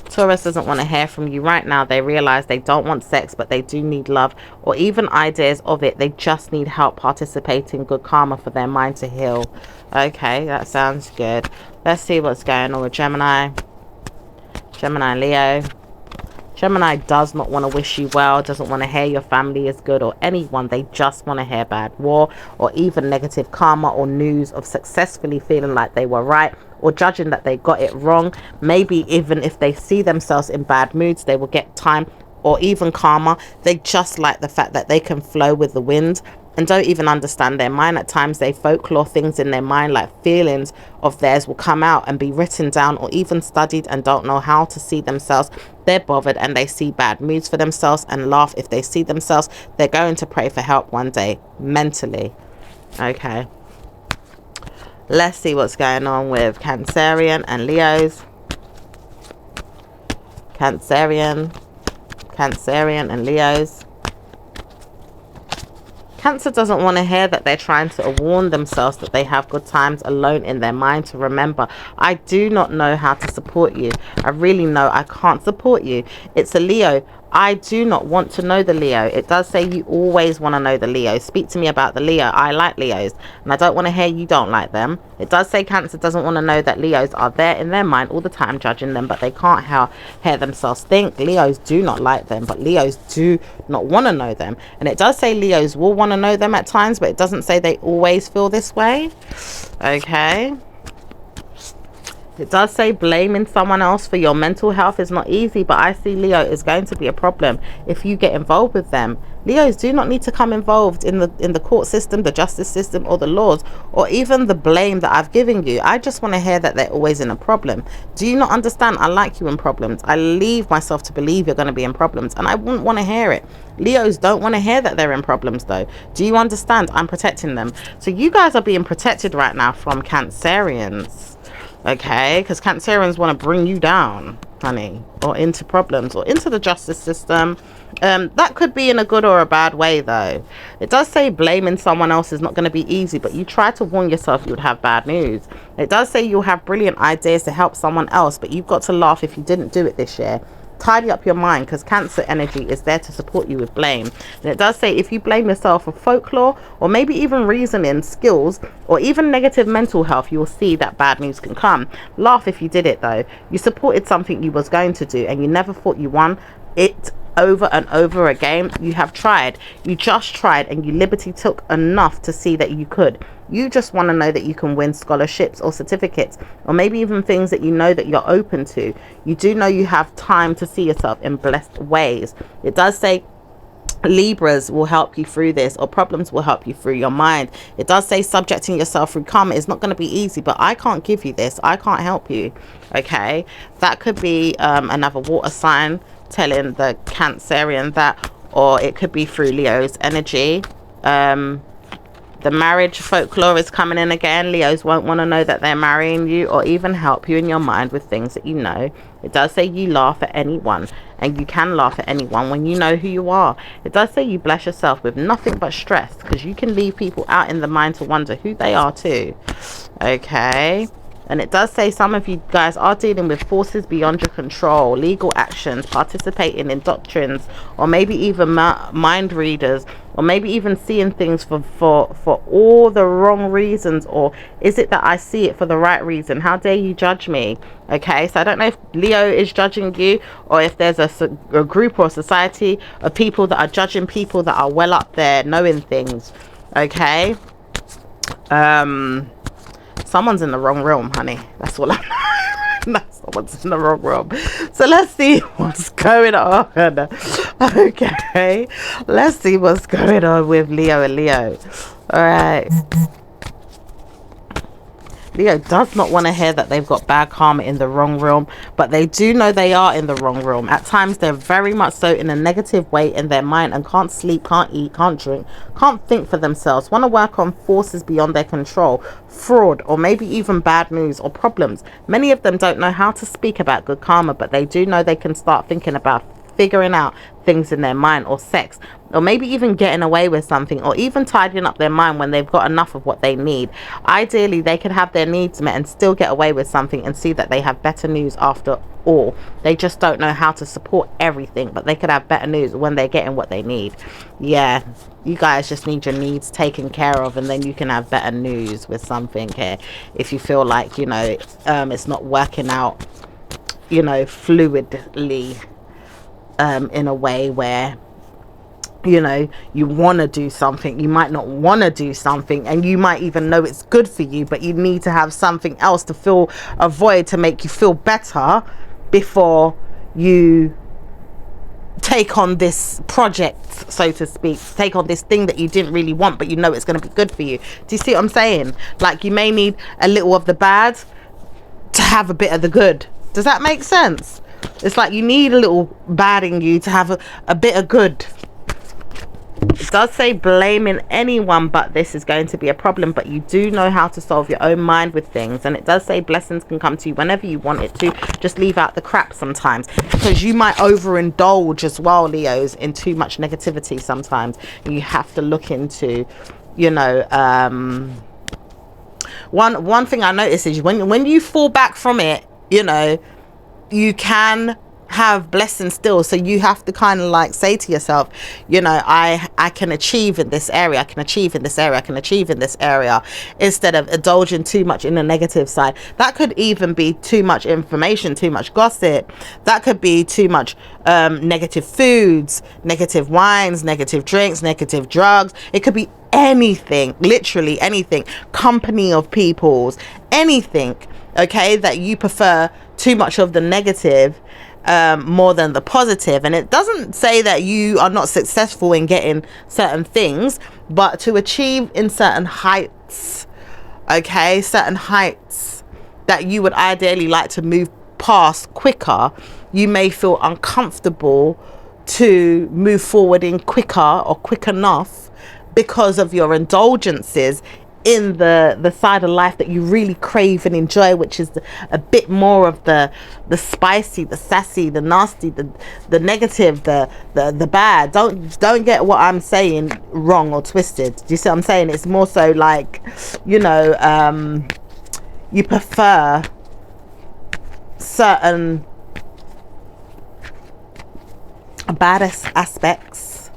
Taurus doesn't want to hear from you right now. They realize they don't want sex, but they do need love, or even ideas of it. They just need help participating, good karma for their mind to heal. Okay, that sounds good. Let's see what's going on with Gemini. Gemini and Leo. Gemini does not want to wish you well, doesn't want to hear your family is good or anyone. They just want to hear bad war, or even negative karma or news of successfully feeling like they were right, or judging that they got it wrong. Maybe even if they see themselves in bad moods, they will get time or even karma. They just like the fact that they can flow with the wind and don't even understand their mind. At times they folklore things in their mind, like feelings of theirs will come out and be written down or even studied, and don't know how to see themselves. They're bothered and they see bad moods for themselves and laugh if they see themselves. They're going to pray for help one day mentally. Okay, let's see what's going on with Cancerian and Leos. Cancerian and Leos. Cancer doesn't want to hear that they're trying to warn themselves that they have good times alone in their mind. To remember, I do not know how to support you. I really know I can't support you. It's a Leo. I do not want to know the Leo. It does say you always want to know the Leo. Speak to me about the Leo. I like Leos, and I don't want to hear you don't like them. It does say Cancer doesn't want to know that Leos are there in their mind all the time judging them, but they can't hear themselves think. Leos do not like them, but Leos do not want to know them. And it does say Leos will want to know them at times, but it doesn't say they always feel this way. Okay. It does say blaming someone else for your mental health is not easy, but I see Leo is going to be a problem if you get involved with them. Leos do not need to come involved in the court system, the justice system, or the laws, or even the blame that I've given you. I just want to hear that they're always in a problem. Do you not understand? I like you in problems. I leave myself to believe you're going to be in problems, and I wouldn't want to hear it. Leos don't want to hear that they're in problems, though. Do you understand? I'm protecting them. So you guys are being protected right now from Cancerians. Okay, because Cancerians want to bring you down, honey, or into problems or into the justice system. That could be in a good or a bad way, though. It does say blaming someone else is not going to be easy, but you try to warn yourself you would have bad news. It does say you'll have brilliant ideas to help someone else, but you've got to laugh if you didn't do it this year. tidy up your mind, because Cancer energy is there to support you with blame. And it does say if you blame yourself for folklore, or maybe even reasoning skills, or even negative mental health, you will see that bad news can come. Laugh if you did it though. You supported something you was going to do, and you never thought you won it over and over again. You have tried, you just tried, and you liberty took enough to see that you could. You just want to know that you can win scholarships or certificates, or maybe even things that you know that you're open to. You do know you have time to see yourself in blessed ways. It does say Libras will help you through this, or problems will help you through your mind. It does say subjecting yourself through karma is not going to be easy, but I can't give you this. I can't help you. Okay, that could be another water sign telling the Cancerian that, or it could be through Leo's energy. The marriage folklore is coming in again. Leos won't want to know that they're marrying you, or even help you in your mind with things that you know. It does say you laugh at anyone, and you can laugh at anyone when you know who you are. It does say you bless yourself with nothing but stress, because you can leave people out in the mind to wonder who they are too. Okay. And it does say some of you guys are dealing with forces beyond your control, legal actions, participating in doctrines, or maybe even mind readers, or maybe even seeing things for all the wrong reasons. Or is it that I see it for the right reason? How dare you judge me? Okay, so I don't know if Leo is judging you, or if there's a group or a society of people that are judging people that are well up there knowing things. Okay. Someone's in the wrong realm, honey. That's all I know. Someone's in the wrong realm. So let's see what's going on. Okay. Let's see what's going on with Leo and Leo. All right. Leo does not want to hear that they've got bad karma in the wrong realm, but they do know they are in the wrong realm. At times they're very much so in a negative way in their mind, and can't sleep, can't eat, can't drink, can't think for themselves, want to work on forces beyond their control, fraud, or maybe even bad news or problems. Many of them don't know how to speak about good karma, but they do know they can start thinking about figuring out things in their mind, or sex, or maybe even getting away with something, or even tidying up their mind when they've got enough of what they need. Ideally, they could have their needs met and still get away with something, and see that they have better news after all. They just don't know how to support everything, but they could have better news when they're getting what they need. Yeah, you guys just need your needs taken care of, and then you can have better news with something here. If you feel like, you know, it's not working out, you know, fluidly, in a way where, you know, you want to do something, you might not want to do something, and you might even know it's good for you, but you need to have something else to fill a void to make you feel better before you take on this project, so to speak, take on this thing that you didn't really want, but you know it's going to be good for you. Do you see what I'm saying? Like, you may need a little of the bad to have a bit of the good. Does that make sense? It's like you need a little bad in you to have a bit of good. It does say blaming anyone but this is going to be a problem, but you do know how to solve your own mind with things. And it does say blessings can come to you whenever you want it to. Just leave out the crap sometimes, because you might overindulge as well, Leos, in too much negativity sometimes. You have to look into, you know, one thing I notice is when you fall back from it, you know, you can have blessings still. So you have to kind of like say to yourself, you know, I can achieve in this area, I can achieve in this area, I can achieve in this area, instead of indulging too much in the negative side. That could even be too much information, too much gossip. That could be too much negative foods, negative wines, negative drinks, negative drugs. It could be anything, literally anything, company of people's, anything, okay, that you prefer too much of the negative more than the positive. And it doesn't say that you are not successful in getting certain things, but to achieve in certain heights, okay, certain heights that you would ideally like to move past quicker, you may feel uncomfortable to move forward in quicker or quick enough because of your indulgences in the side of life that you really crave and enjoy, which is a bit more of the spicy, the sassy, the nasty, the negative, the bad. Don't get what I'm saying wrong or twisted. Do you see what I'm saying? It's more so like, you know, you prefer certain bad aspects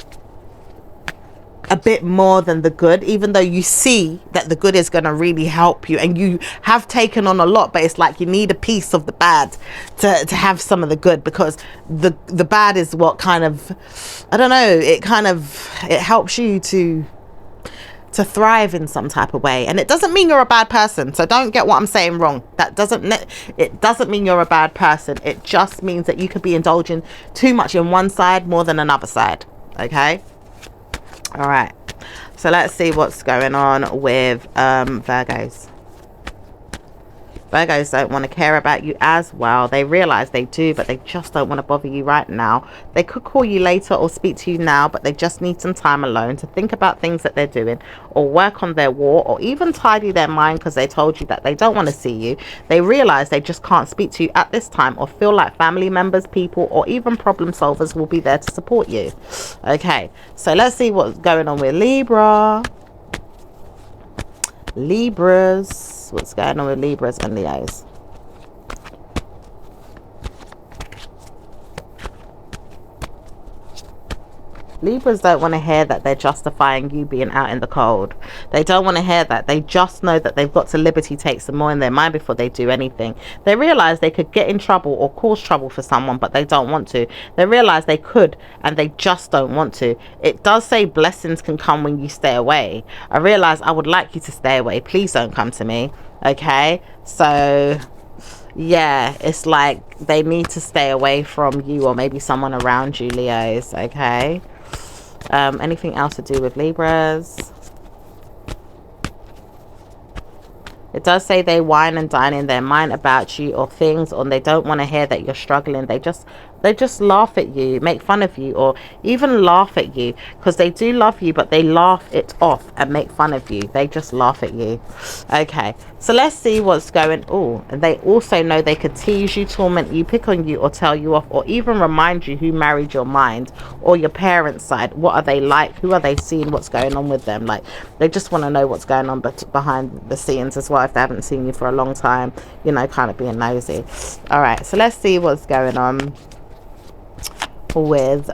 a bit more than the good, even though you see that the good is going to really help you and you have taken on a lot, but it's like you need a piece of the bad to have some of the good, because the bad is what kind of, I don't know, it helps you to thrive in some type of way. And it doesn't mean you're a bad person, so don't get what I'm saying wrong. It doesn't mean you're a bad person. It just means that you could be indulging too much in one side more than another side. Okay, all right, so let's see what's going on with Virgos. Virgos don't want to care about you as well. They realize they do, but they just don't want to bother you right now. They could call you later or speak to you now, but they just need some time alone to think about things that they're doing, or work on their war, or even tidy their mind because they told you that they don't want to see you. They realize they just can't speak to you at this time, or feel like family members, people, or even problem solvers will be there to support you. Okay, so let's see what's going on with Libras. What's going on with Libras and Leos? Libras don't want to hear that they're justifying you being out in the cold. They don't want to hear that. They just know that they've got to liberty take some more in their mind before they do anything. They realize they could get in trouble or cause trouble for someone, but they don't want to. They realize they could, and they just don't want to. It does say blessings can come when you stay away. I realize I would like you to stay away. Please don't come to me. Okay, so yeah, it's like they need to stay away from you, or maybe someone around you, Leos. Okay, anything else to do with Libras? It does say they wine and dine in their mind about you or things, or they don't want to hear that you're struggling. They just laugh at you, make fun of you, or even laugh at you, because they do love you, but they laugh it off and make fun of you. They just laugh at you. Okay, so let's see what's going. Oh, and they also know they could tease you, torment you, pick on you, or tell you off, or even remind you who married your mind or your parents' side. What are they like? Who are they seeing? What's going on with them? Like, they just want to know what's going on behind the scenes as well, if they haven't seen you for a long time, you know, kind of being nosy. All right, so let's see what's going on with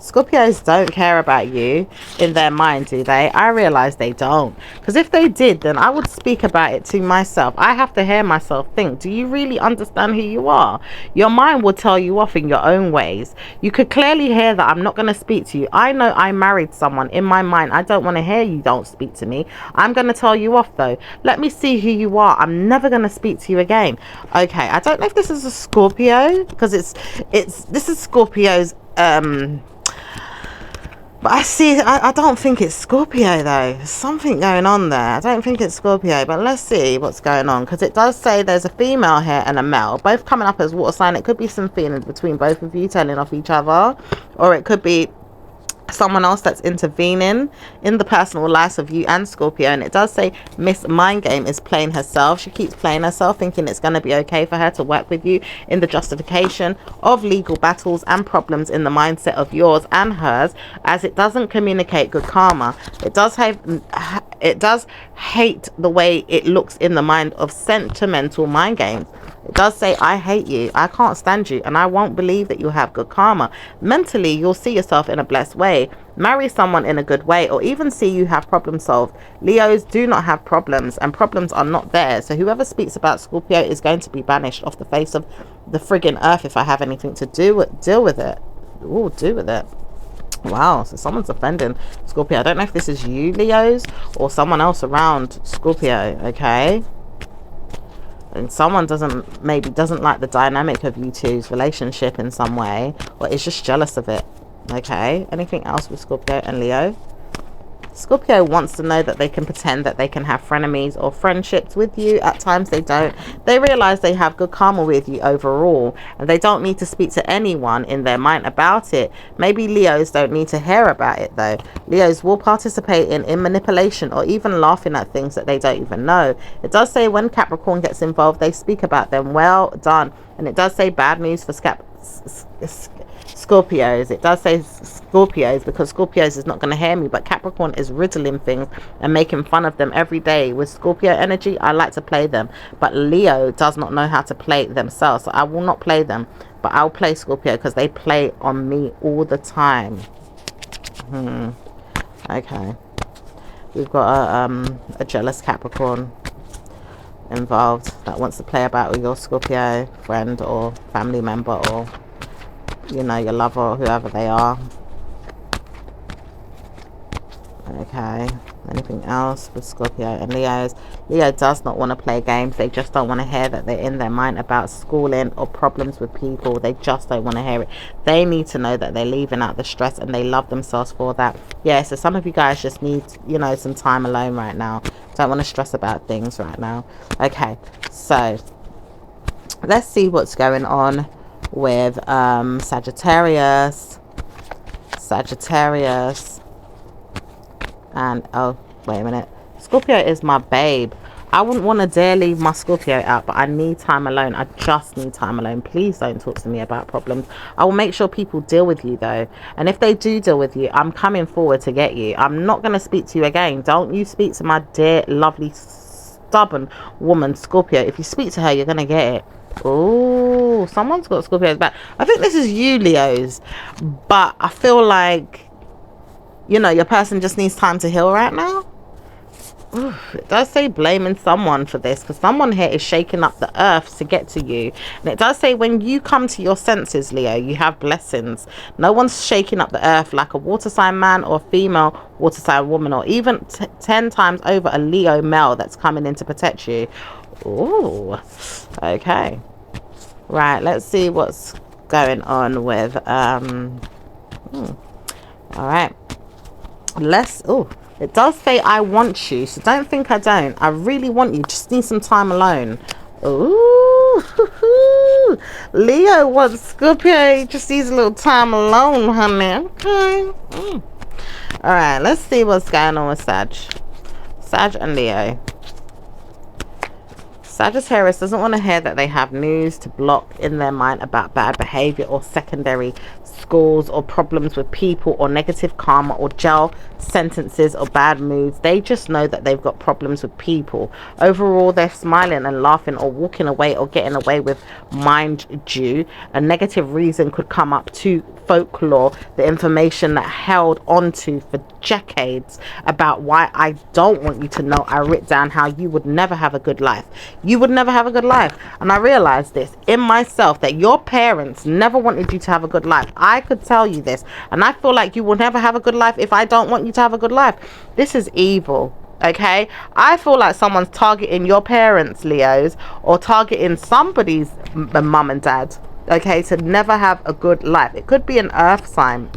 Scorpios don't care about you in their mind, do they? I realize they don't, because if they did, then I would speak about it to myself. I have to hear myself think, do you really understand who you are? Your mind will tell you off in your own ways. You could clearly hear that I'm not going to speak to you. I know I married someone. In my mind, I don't want to hear you don't speak to me. I'm going to tell you off though. Let me see who you are. I'm never going to speak to you again. Okay, I don't know if this is a Scorpio, because this is Scorpio's but I don't think it's Scorpio though. There's something going on there. I don't think it's Scorpio, but let's see what's going on, because it does say there's a female here and a male, both coming up as water sign. It could be some feelings between both of you, telling off each other, or it could be someone else that's intervening in the personal lives of you and Scorpio. And it does say Miss Mind Game is playing herself. She keeps playing herself, thinking it's going to be okay for her to work with you in the justification of legal battles and problems in the mindset of yours and hers, as it doesn't communicate good karma. It does hate the way it looks in the mind of sentimental mind games. It does say, I hate you, I can't stand you, and I won't believe that you have good karma. Mentally, you'll see yourself in a blessed way, marry someone in a good way, or even see you have problems solved. Leos do not have problems, and problems are not there. So whoever speaks about Scorpio is going to be banished off the face of the friggin' earth if I have anything to deal with it. Wow, so someone's offending Scorpio. I don't know if this is you, Leos, or someone else around Scorpio, okay? And someone maybe doesn't like the dynamic of you two's relationship in some way, or is just jealous of it. Okay, anything else with Scorpio and Leo? Scorpio wants to know that they can pretend that they can have frenemies or friendships with you. At times they don't. They realize they have good karma with you overall, and they don't need to speak to anyone in their mind about it. Maybe Leos don't need to hear about it though. Leos will participate in manipulation, or even laughing at things that they don't even know. It does say when Capricorn gets involved, they speak about them. Well done. And it does say bad news for Scorpios. It does say Scorpios because Scorpios is not going to hear me, but Capricorn is riddling things and making fun of them every day. With Scorpio energy, I like to play them, but Leo does not know how to play themselves, so I will not play them, but I'll play Scorpio because they play on me all the time. Okay, we've got a jealous Capricorn involved that wants to play about with your Scorpio friend or family member, or you know, your lover or whoever they are. Okay, anything else with Scorpio and Leos? Leo does not want to play games. They just don't want to hear that they're in their mind about schooling or problems with people. They just don't want to hear it. They need to know that they're leaving out the stress and they love themselves for that. Yeah, so some of you guys just need, you know, some time alone right now. Don't want to stress about things right now. Okay, so let's see what's going on with Sagittarius, and oh wait a minute, Scorpio is my babe. I wouldn't want to dare leave my Scorpio out, but I need time alone. I just need time alone. Please don't talk to me about problems. I will make sure people deal with you though, and if they do deal with you, I'm coming forward to get you. I'm not going to speak to you again. Don't you speak to my dear lovely stubborn woman Scorpio. If you speak to her, you're going to get it. Oh, someone's got Scorpio's back. I think this is you, Leos, but I feel like, you know, your person just needs time to heal right now. Oof, it does say blaming someone for this, because someone here is shaking up the earth to get to you. And it does say when you come to your senses, Leo, you have blessings. No one's shaking up the earth like a water sign man or female water sign woman, or even 10 times over a Leo male that's coming in to protect you. Oh, okay. Right, let's see what's going on with all right, it does say I want you, so don't think I don't. I really want you, just need some time alone. Ooh, Leo wants Scorpio, he just needs a little time alone, honey. Okay. All right, let's see what's going on with Sag and Leo. Sagittarius doesn't want to hear that they have news to block in their mind about bad behavior or secondary schools or problems with people or negative karma or jail sentences or bad moods. They just know that they've got problems with people. Overall, they're smiling and laughing or walking away or getting away with, mind you. A negative reason could come up to folklore, the information that held onto for decades about why I don't want you to know. I wrote down how you would never have a good life. You would never have a good life. And I realized this in myself, that your parents never wanted you to have a good life. I could tell you this, and I feel like you will never have a good life if I don't want you to have a good life. This is evil. Okay, I feel like someone's targeting your parents, Leos, or targeting somebody's mum and dad, okay, to never have a good life. It could be an earth sign.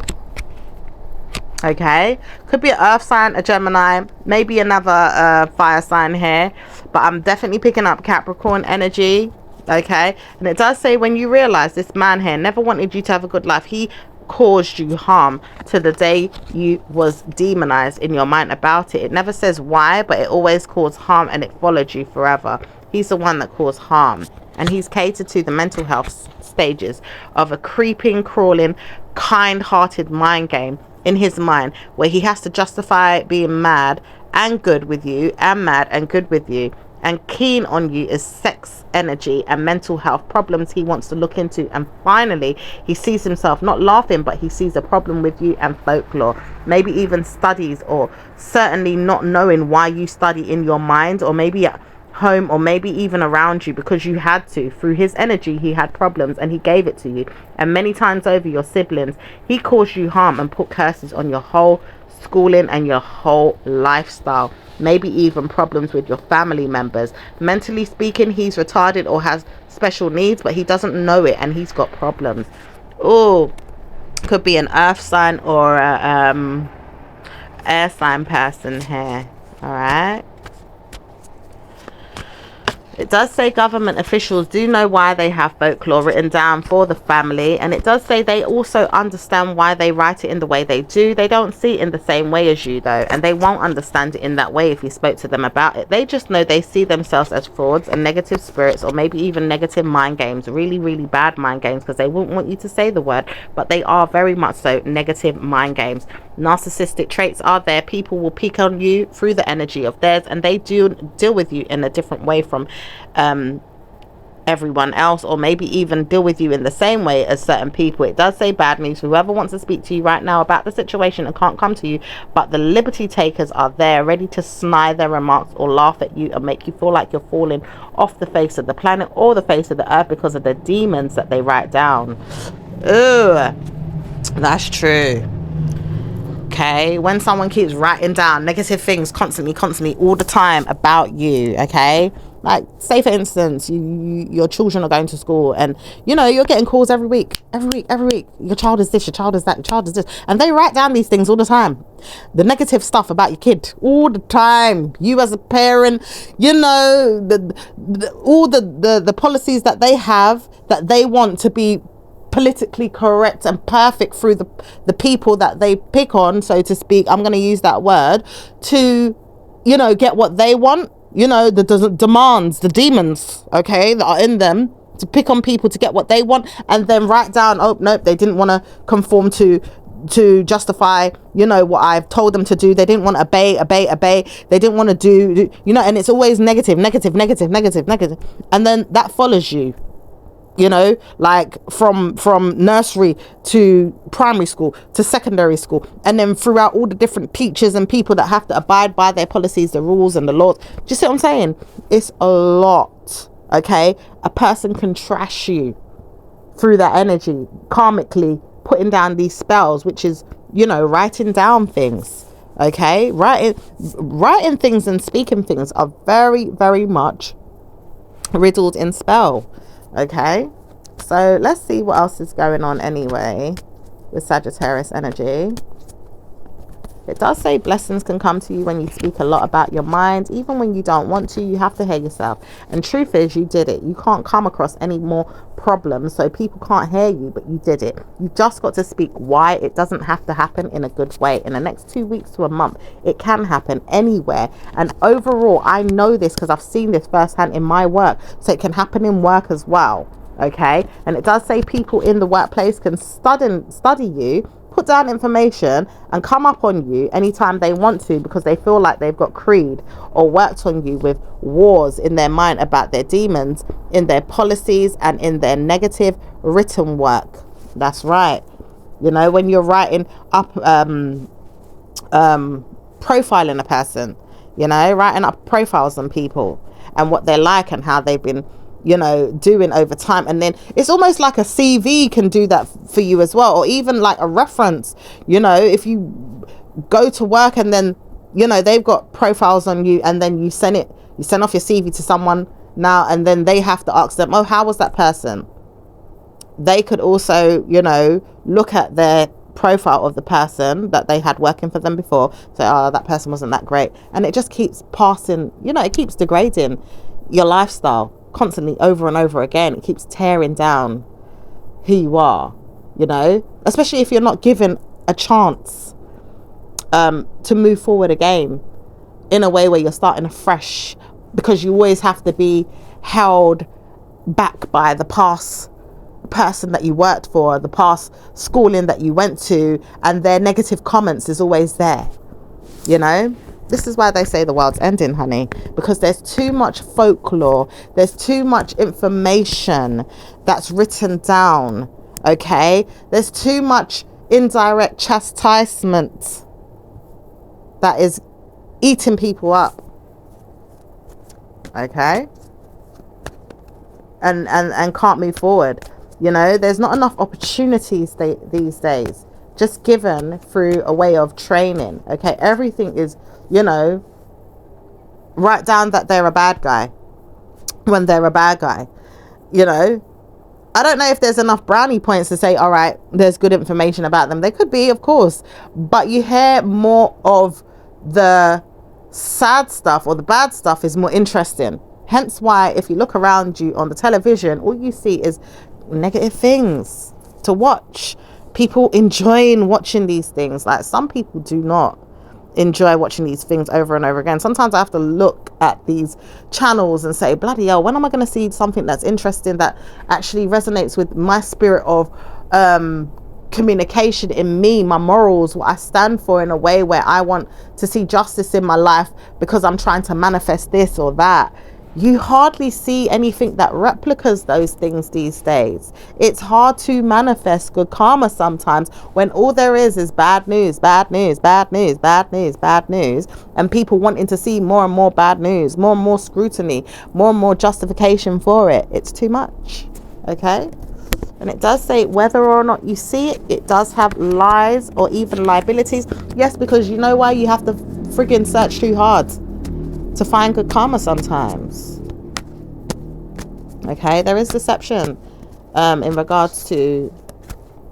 Okay, could be an earth sign, a Gemini, maybe another fire sign here, but I'm definitely picking up Capricorn energy. Okay, and it does say when you realize this man here never wanted you to have a good life, he caused you harm to the day you was demonized in your mind about it. It never says why, but it always caused harm and it followed you forever. He's the one that caused harm, and he's catered to the mental health stages of a creeping, crawling, kind-hearted mind game in his mind, where he has to justify being mad and good with you, and mad and good with you, and keen on you is sex energy and mental health problems he wants to look into. And finally, he sees himself not laughing, but he sees a problem with you and folklore, maybe even studies, or certainly not knowing why you study in your mind, or maybe at home, or maybe even around you because you had to. Through his energy, he had problems and he gave it to you. And many times over, your siblings, he caused you harm and put curses on your whole schooling and your whole lifestyle. Maybe even problems with your family members. Mentally speaking, he's retarded or has special needs, but he doesn't know it, and he's got problems. Oh, could be an earth sign or a air sign person here. All right. It does say government officials do know why they have folklore written down for the family, and it does say they also understand why they write it in the way they do. They don't see it in the same way as you though, and they won't understand it in that way if you spoke to them about it. They just know they see themselves as frauds and negative spirits, or maybe even negative mind games, really, really bad mind games, because they wouldn't want you to say the word, but they are very much so negative mind games. Narcissistic traits are there. People will pick on you through the energy of theirs, and they do deal with you in a different way from everyone else, or maybe even deal with you in the same way as certain people. It does say bad news. Whoever wants to speak to you right now about the situation and can't come to you, but the liberty takers are there ready to snide their remarks or laugh at you and make you feel like you're falling off the face of the planet or the face of the earth because of the demons that they write down. Ugh, that's true. Okay, when someone keeps writing down negative things constantly all the time about you, okay, like say for instance your children are going to school and you know you're getting calls every week, your child is this, your child is that, your child is this, and they write down these things all the time, the negative stuff about your kid all the time. You as a parent, you know, all the policies that they have, that they want to be politically correct and perfect through the people that they pick on, so to speak, I'm going to use that word, to, you know, get what they want, you know, the demands, the demons, okay, that are in them, to pick on people to get what they want, and then write down, oh nope, they didn't want to conform to justify, you know, what I've told them to do. They didn't want to obey. They didn't want to do, you know, and it's always negative, and then that follows you, you know, like from nursery to primary school to secondary school, and then throughout all the different teachers and people that have to abide by their policies, the rules and the laws. Do you see what I'm saying? It's a lot, okay? A person can trash you through that energy, karmically putting down these spells, which is, you know, writing down things, okay? Writing things and speaking things are very, very much riddled in spell. Okay, so let's see what else is going on anyway with Sagittarius energy. It does say blessings can come to you when you speak a lot about your mind, even when you don't want to. You have to hear yourself, and truth is, you did it. You can't come across any more problems, so people can't hear you, but you did it. You just got to speak why. It doesn't have to happen in a good way. In the next 2 weeks to a month, it can happen anywhere, and overall I know this because I've seen this firsthand in my work, so it can happen in work as well. Okay, and it does say people in the workplace can study you, put down information and come up on you anytime they want to, because they feel like they've got creed or worked on you with wars in their mind about their demons, in their policies and in their negative written work. That's right. You know, when you're writing up profiling a person, you know, writing up profiles on people and what they're like and how they've been, you know, doing over time, and then it's almost like a CV can do that for you as well, or even like a reference. You know, if you go to work and then, you know, they've got profiles on you, and then you send off your CV to someone now, and then they have to ask them, oh, how was that person? They could also, you know, look at their profile of the person that they had working for them before, say, oh, that person wasn't that great, and it just keeps passing, you know, it keeps degrading your lifestyle constantly over and over again. It keeps tearing down who you are, you know, especially if you're not given a chance to move forward again in a way where you're starting afresh, because you always have to be held back by the past person that you worked for, the past schooling that you went to, and their negative comments is always there, you know. This is why they say the world's ending, honey, because there's too much folklore, there's too much information that's written down, okay? There's too much indirect chastisement that is eating people up, okay? And can't move forward. You know, there's not enough opportunities these days, just given through a way of training, okay? Everything is, you know, write down that they're a bad guy when they're a bad guy, you know. I don't know if there's enough brownie points to say, all right, there's good information about them. There could be, of course, but you hear more of the sad stuff, or the bad stuff is more interesting. Hence why if you look around you on the television, all you see is negative things to watch. People enjoying watching these things. Like, some people do not enjoy watching these things over and over again. Sometimes I have to look at these channels and say, bloody hell, when am I going to see something that's interesting, that actually resonates with my spirit of communication in me, my morals, what I stand for, in a way where I want to see justice in my life because I'm trying to manifest this or that. You hardly see anything that replicas those things these days. It's hard to manifest good karma sometimes when all there is bad news, bad news, bad news, bad news, bad news, and people wanting to see more and more bad news, more and more scrutiny, more and more justification for it. It's too much. Okay? And it does say whether or not you see it, it does have lies or even liabilities. Yes, because you know why? You have to friggin' search too hard to find good karma sometimes. Okay, there is deception in regards to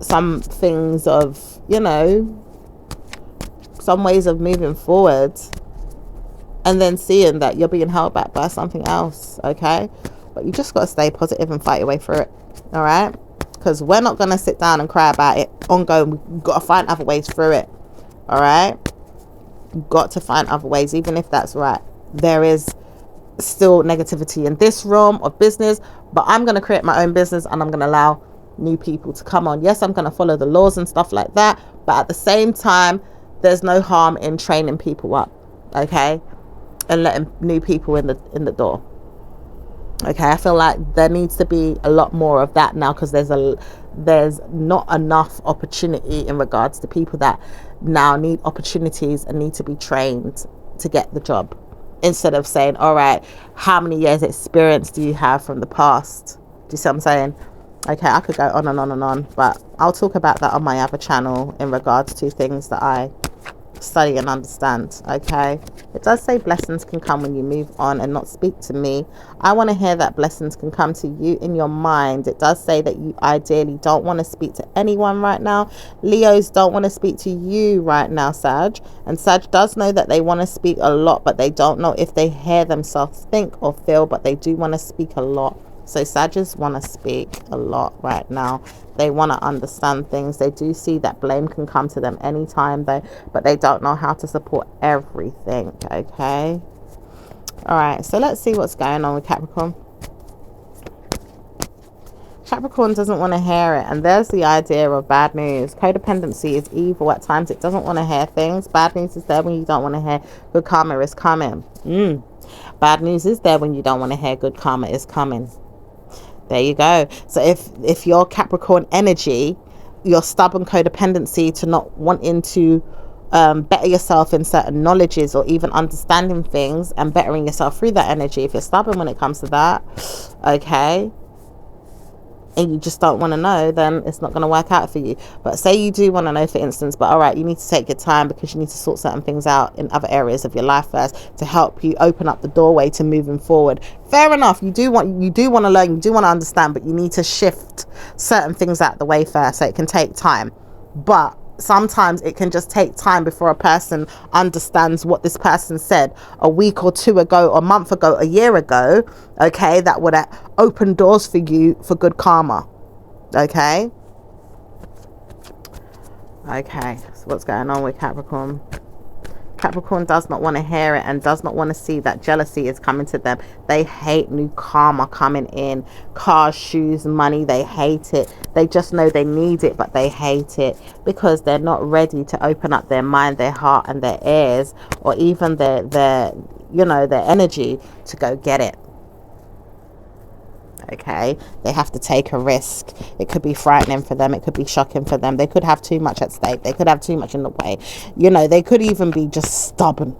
some things of, you know, some ways of moving forward, and then seeing that you're being held back by something else. Okay, but you just got to stay positive and fight your way through it. All right, because we're not going to sit down and cry about it ongoing. We've got to find other ways through it. All right, you've got to find other ways, even if that's right. There is still negativity in this realm of business, but I'm going to create my own business and I'm going to allow new people to come on. Yes, I'm going to follow the laws and stuff like that, but at the same time, there's no harm in training people up, okay, and letting new people in the door. Okay, I feel like there needs to be a lot more of that now, because there's not enough opportunity in regards to people that now need opportunities and need to be trained to get the job. Instead of saying, all right, how many years experience do you have from the past? Do you see what I'm saying? Okay, I could go on and on and on, but I'll talk about that on my other channel in regards to things that I study and understand. Okay, it does say blessings can come when you move on and not speak to me. I want to hear that blessings can come to you in your mind. It does say that you ideally don't want to speak to anyone right now. Leos don't want to speak to you right now, Sag. And Sag does know that they want to speak a lot, but they don't know if they hear themselves think or feel, but they do want to speak a lot. So Sagittarius want to speak a lot right now. They want to understand things. They do see that blame can come to them anytime, though, but they don't know how to support everything. Okay. All right. So let's see what's going on with Capricorn. Capricorn doesn't want to hear it, and there's the idea of bad news. Codependency is evil at times. It doesn't want to hear things. Bad news is there when you don't want to hear good karma is coming. Bad news is there when you don't want to hear good karma is coming. There you go. So if your Capricorn energy, your stubborn codependency to not wanting to better yourself in certain knowledges or even understanding things and bettering yourself through that energy, if you're stubborn when it comes to that, okay, and you just don't want to know, then it's not going to work out for you. But say you do want to know, for instance, but all right, you need to take your time because you need to sort certain things out in other areas of your life first to help you open up the doorway to moving forward. Fair enough, you do want to learn, you do want to understand, but you need to shift certain things out the way first, so it can take time. But sometimes it can just take time before a person understands what this person said a week or two ago, a month ago, a year ago, okay, that would open doors for you for good karma. Okay, so what's going on with Capricorn? Capricorn does not want to hear it and does not want to see that jealousy is coming to them. They hate new karma coming in. Cars, shoes, money, they hate it. They just know they need it, but they hate it because they're not ready to open up their mind, their heart and their ears, or even their energy to go get it. Okay, they have to take a risk. It could be frightening for them, it could be shocking for them, they could have too much at stake, they could have too much in the way, they could even be just stubborn.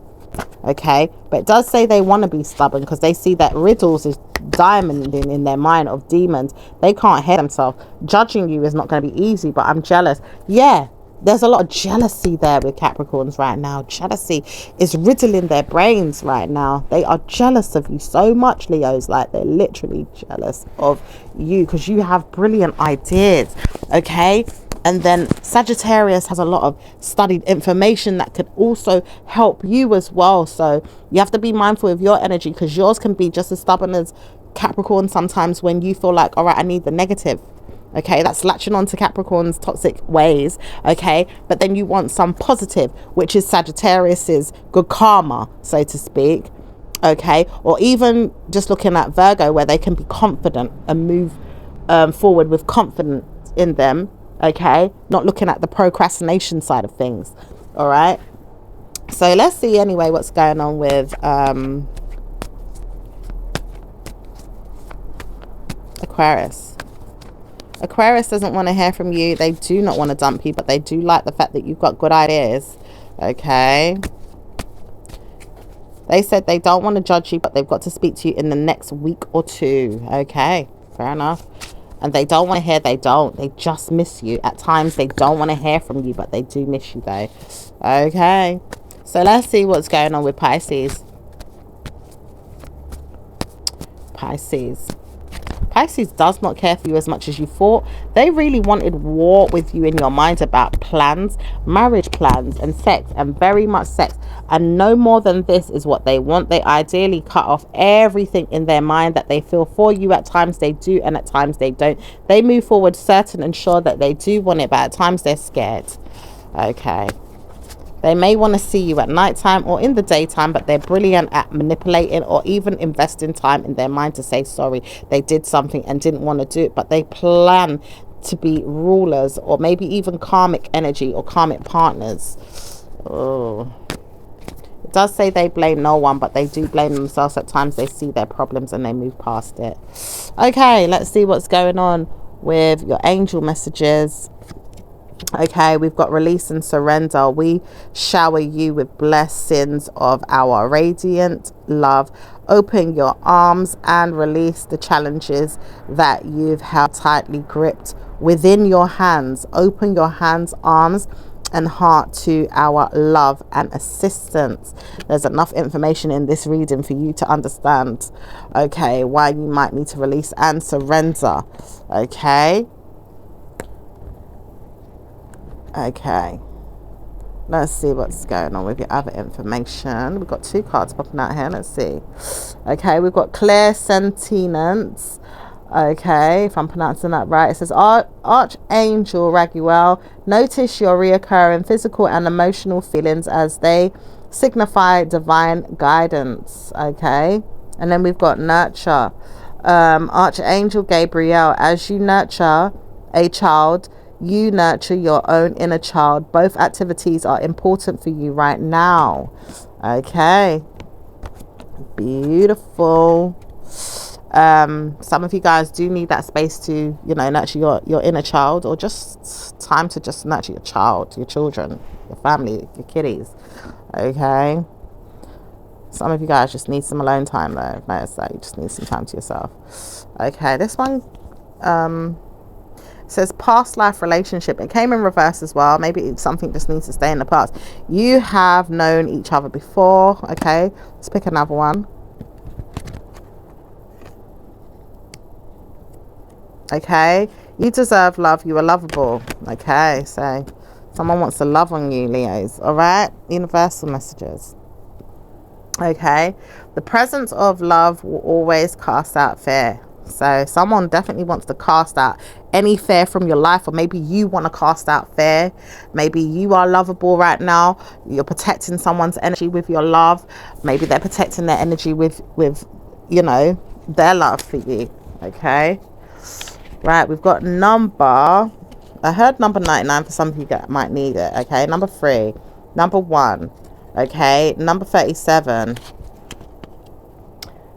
Okay, but it does say they want to be stubborn because they see that riddles is diamonding in their mind of demons. They can't hear themselves. Judging you is not going to be easy, but I'm jealous. Yeah, there's a lot of jealousy there with Capricorns right now. Jealousy is riddling their brains right now. They are jealous of you so much, Leos. Like, they're literally jealous of you because you have brilliant ideas. Okay, And then Sagittarius has a lot of studied information that could also help you as well. So you have to be mindful of your energy, because yours can be just as stubborn as Capricorn sometimes, when you feel like, all right, I need the negative. Okay, that's latching on to Capricorn's toxic ways. Okay, but then you want some positive, which is Sagittarius's good karma, so to speak. Okay, or even just looking at Virgo, where they can be confident and move forward with confidence in them. Okay, not looking at the procrastination side of things. All right, so let's see anyway what's going on with Aquarius. Aquarius doesn't want to hear from you. They do not want to dump you, but they do like the fact that you've got good ideas. Okay, they said they don't want to judge you, but they've got to speak to you in the next week or two. Okay, fair enough. And they don't want to hear, they just miss you. At times they don't want to hear from you, but they do miss you though. Okay, so let's see what's going on with Pisces. Pisces does not care for you as much as you thought. They really wanted war with you in your mind about plans, marriage plans, and sex, and very much sex. And no more than this is what they want. They ideally cut off everything in their mind that they feel for you. At times they do, and at times they don't. They move forward certain and sure that they do want it, but at times they're scared. Okay. They may want to see you at nighttime or in the daytime, but they're brilliant at manipulating or even investing time in their mind to say sorry. They did something and didn't want to do it, but they plan to be rulers, or maybe even karmic energy or karmic partners. Oh, it does say they blame no one, but they do blame themselves. At times they see their problems and they move past it. Okay, let's see what's going on with your angel messages. Okay, we've got release and surrender. We shower you with blessings of our radiant love. Open your arms and release the challenges that you've held tightly gripped within your hands. Open your hands, arms, and heart to our love and assistance. There's enough information in this reading for you to understand, okay, why you might need to release and surrender. Okay, let's see what's going on with your other information. We've got two cards popping out here. Let's see. Okay, we've got clear sentience. Okay, if I'm pronouncing that right. It says, Archangel Raguel, notice your reoccurring physical and emotional feelings as they signify divine guidance. Okay, and then we've got nurture. Archangel Gabriel, as you nurture a child, you nurture your own inner child. Both activities are important for you right now. Okay, beautiful. Some of you guys do need that space to, you know, nurture your inner child, or just time to just nurture your child, your children, your family, your kiddies. Okay, some of you guys just need some alone time though. Notice that you just need some time to yourself. Okay, this one says past life relationship. It came in reverse as well. Maybe something just needs to stay in the past. You have known each other before. Okay, let's pick another one. Okay, you deserve love. You are lovable. Okay, so someone wants to love on you, Leos. All right, universal messages. Okay, the presence of love will always cast out fear. So someone definitely wants to cast out any fear from your life, or maybe you want to cast out fear. Maybe you are lovable right now. You're protecting someone's energy with your love. Maybe they're protecting their energy with you know, their love for you. Okay, right, we've got number, I heard number 99 for some of you that might need it. Okay, number 3, number 1, okay, number 37,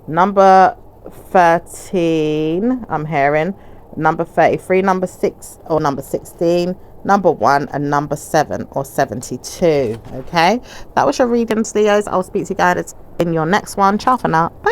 number 13, I'm hearing number 33, number 6 or number 16, number 1, and number 7 or 72. Okay, that was your readings, Leos. I'll speak to you guys in your next one. Ciao for now. Bye.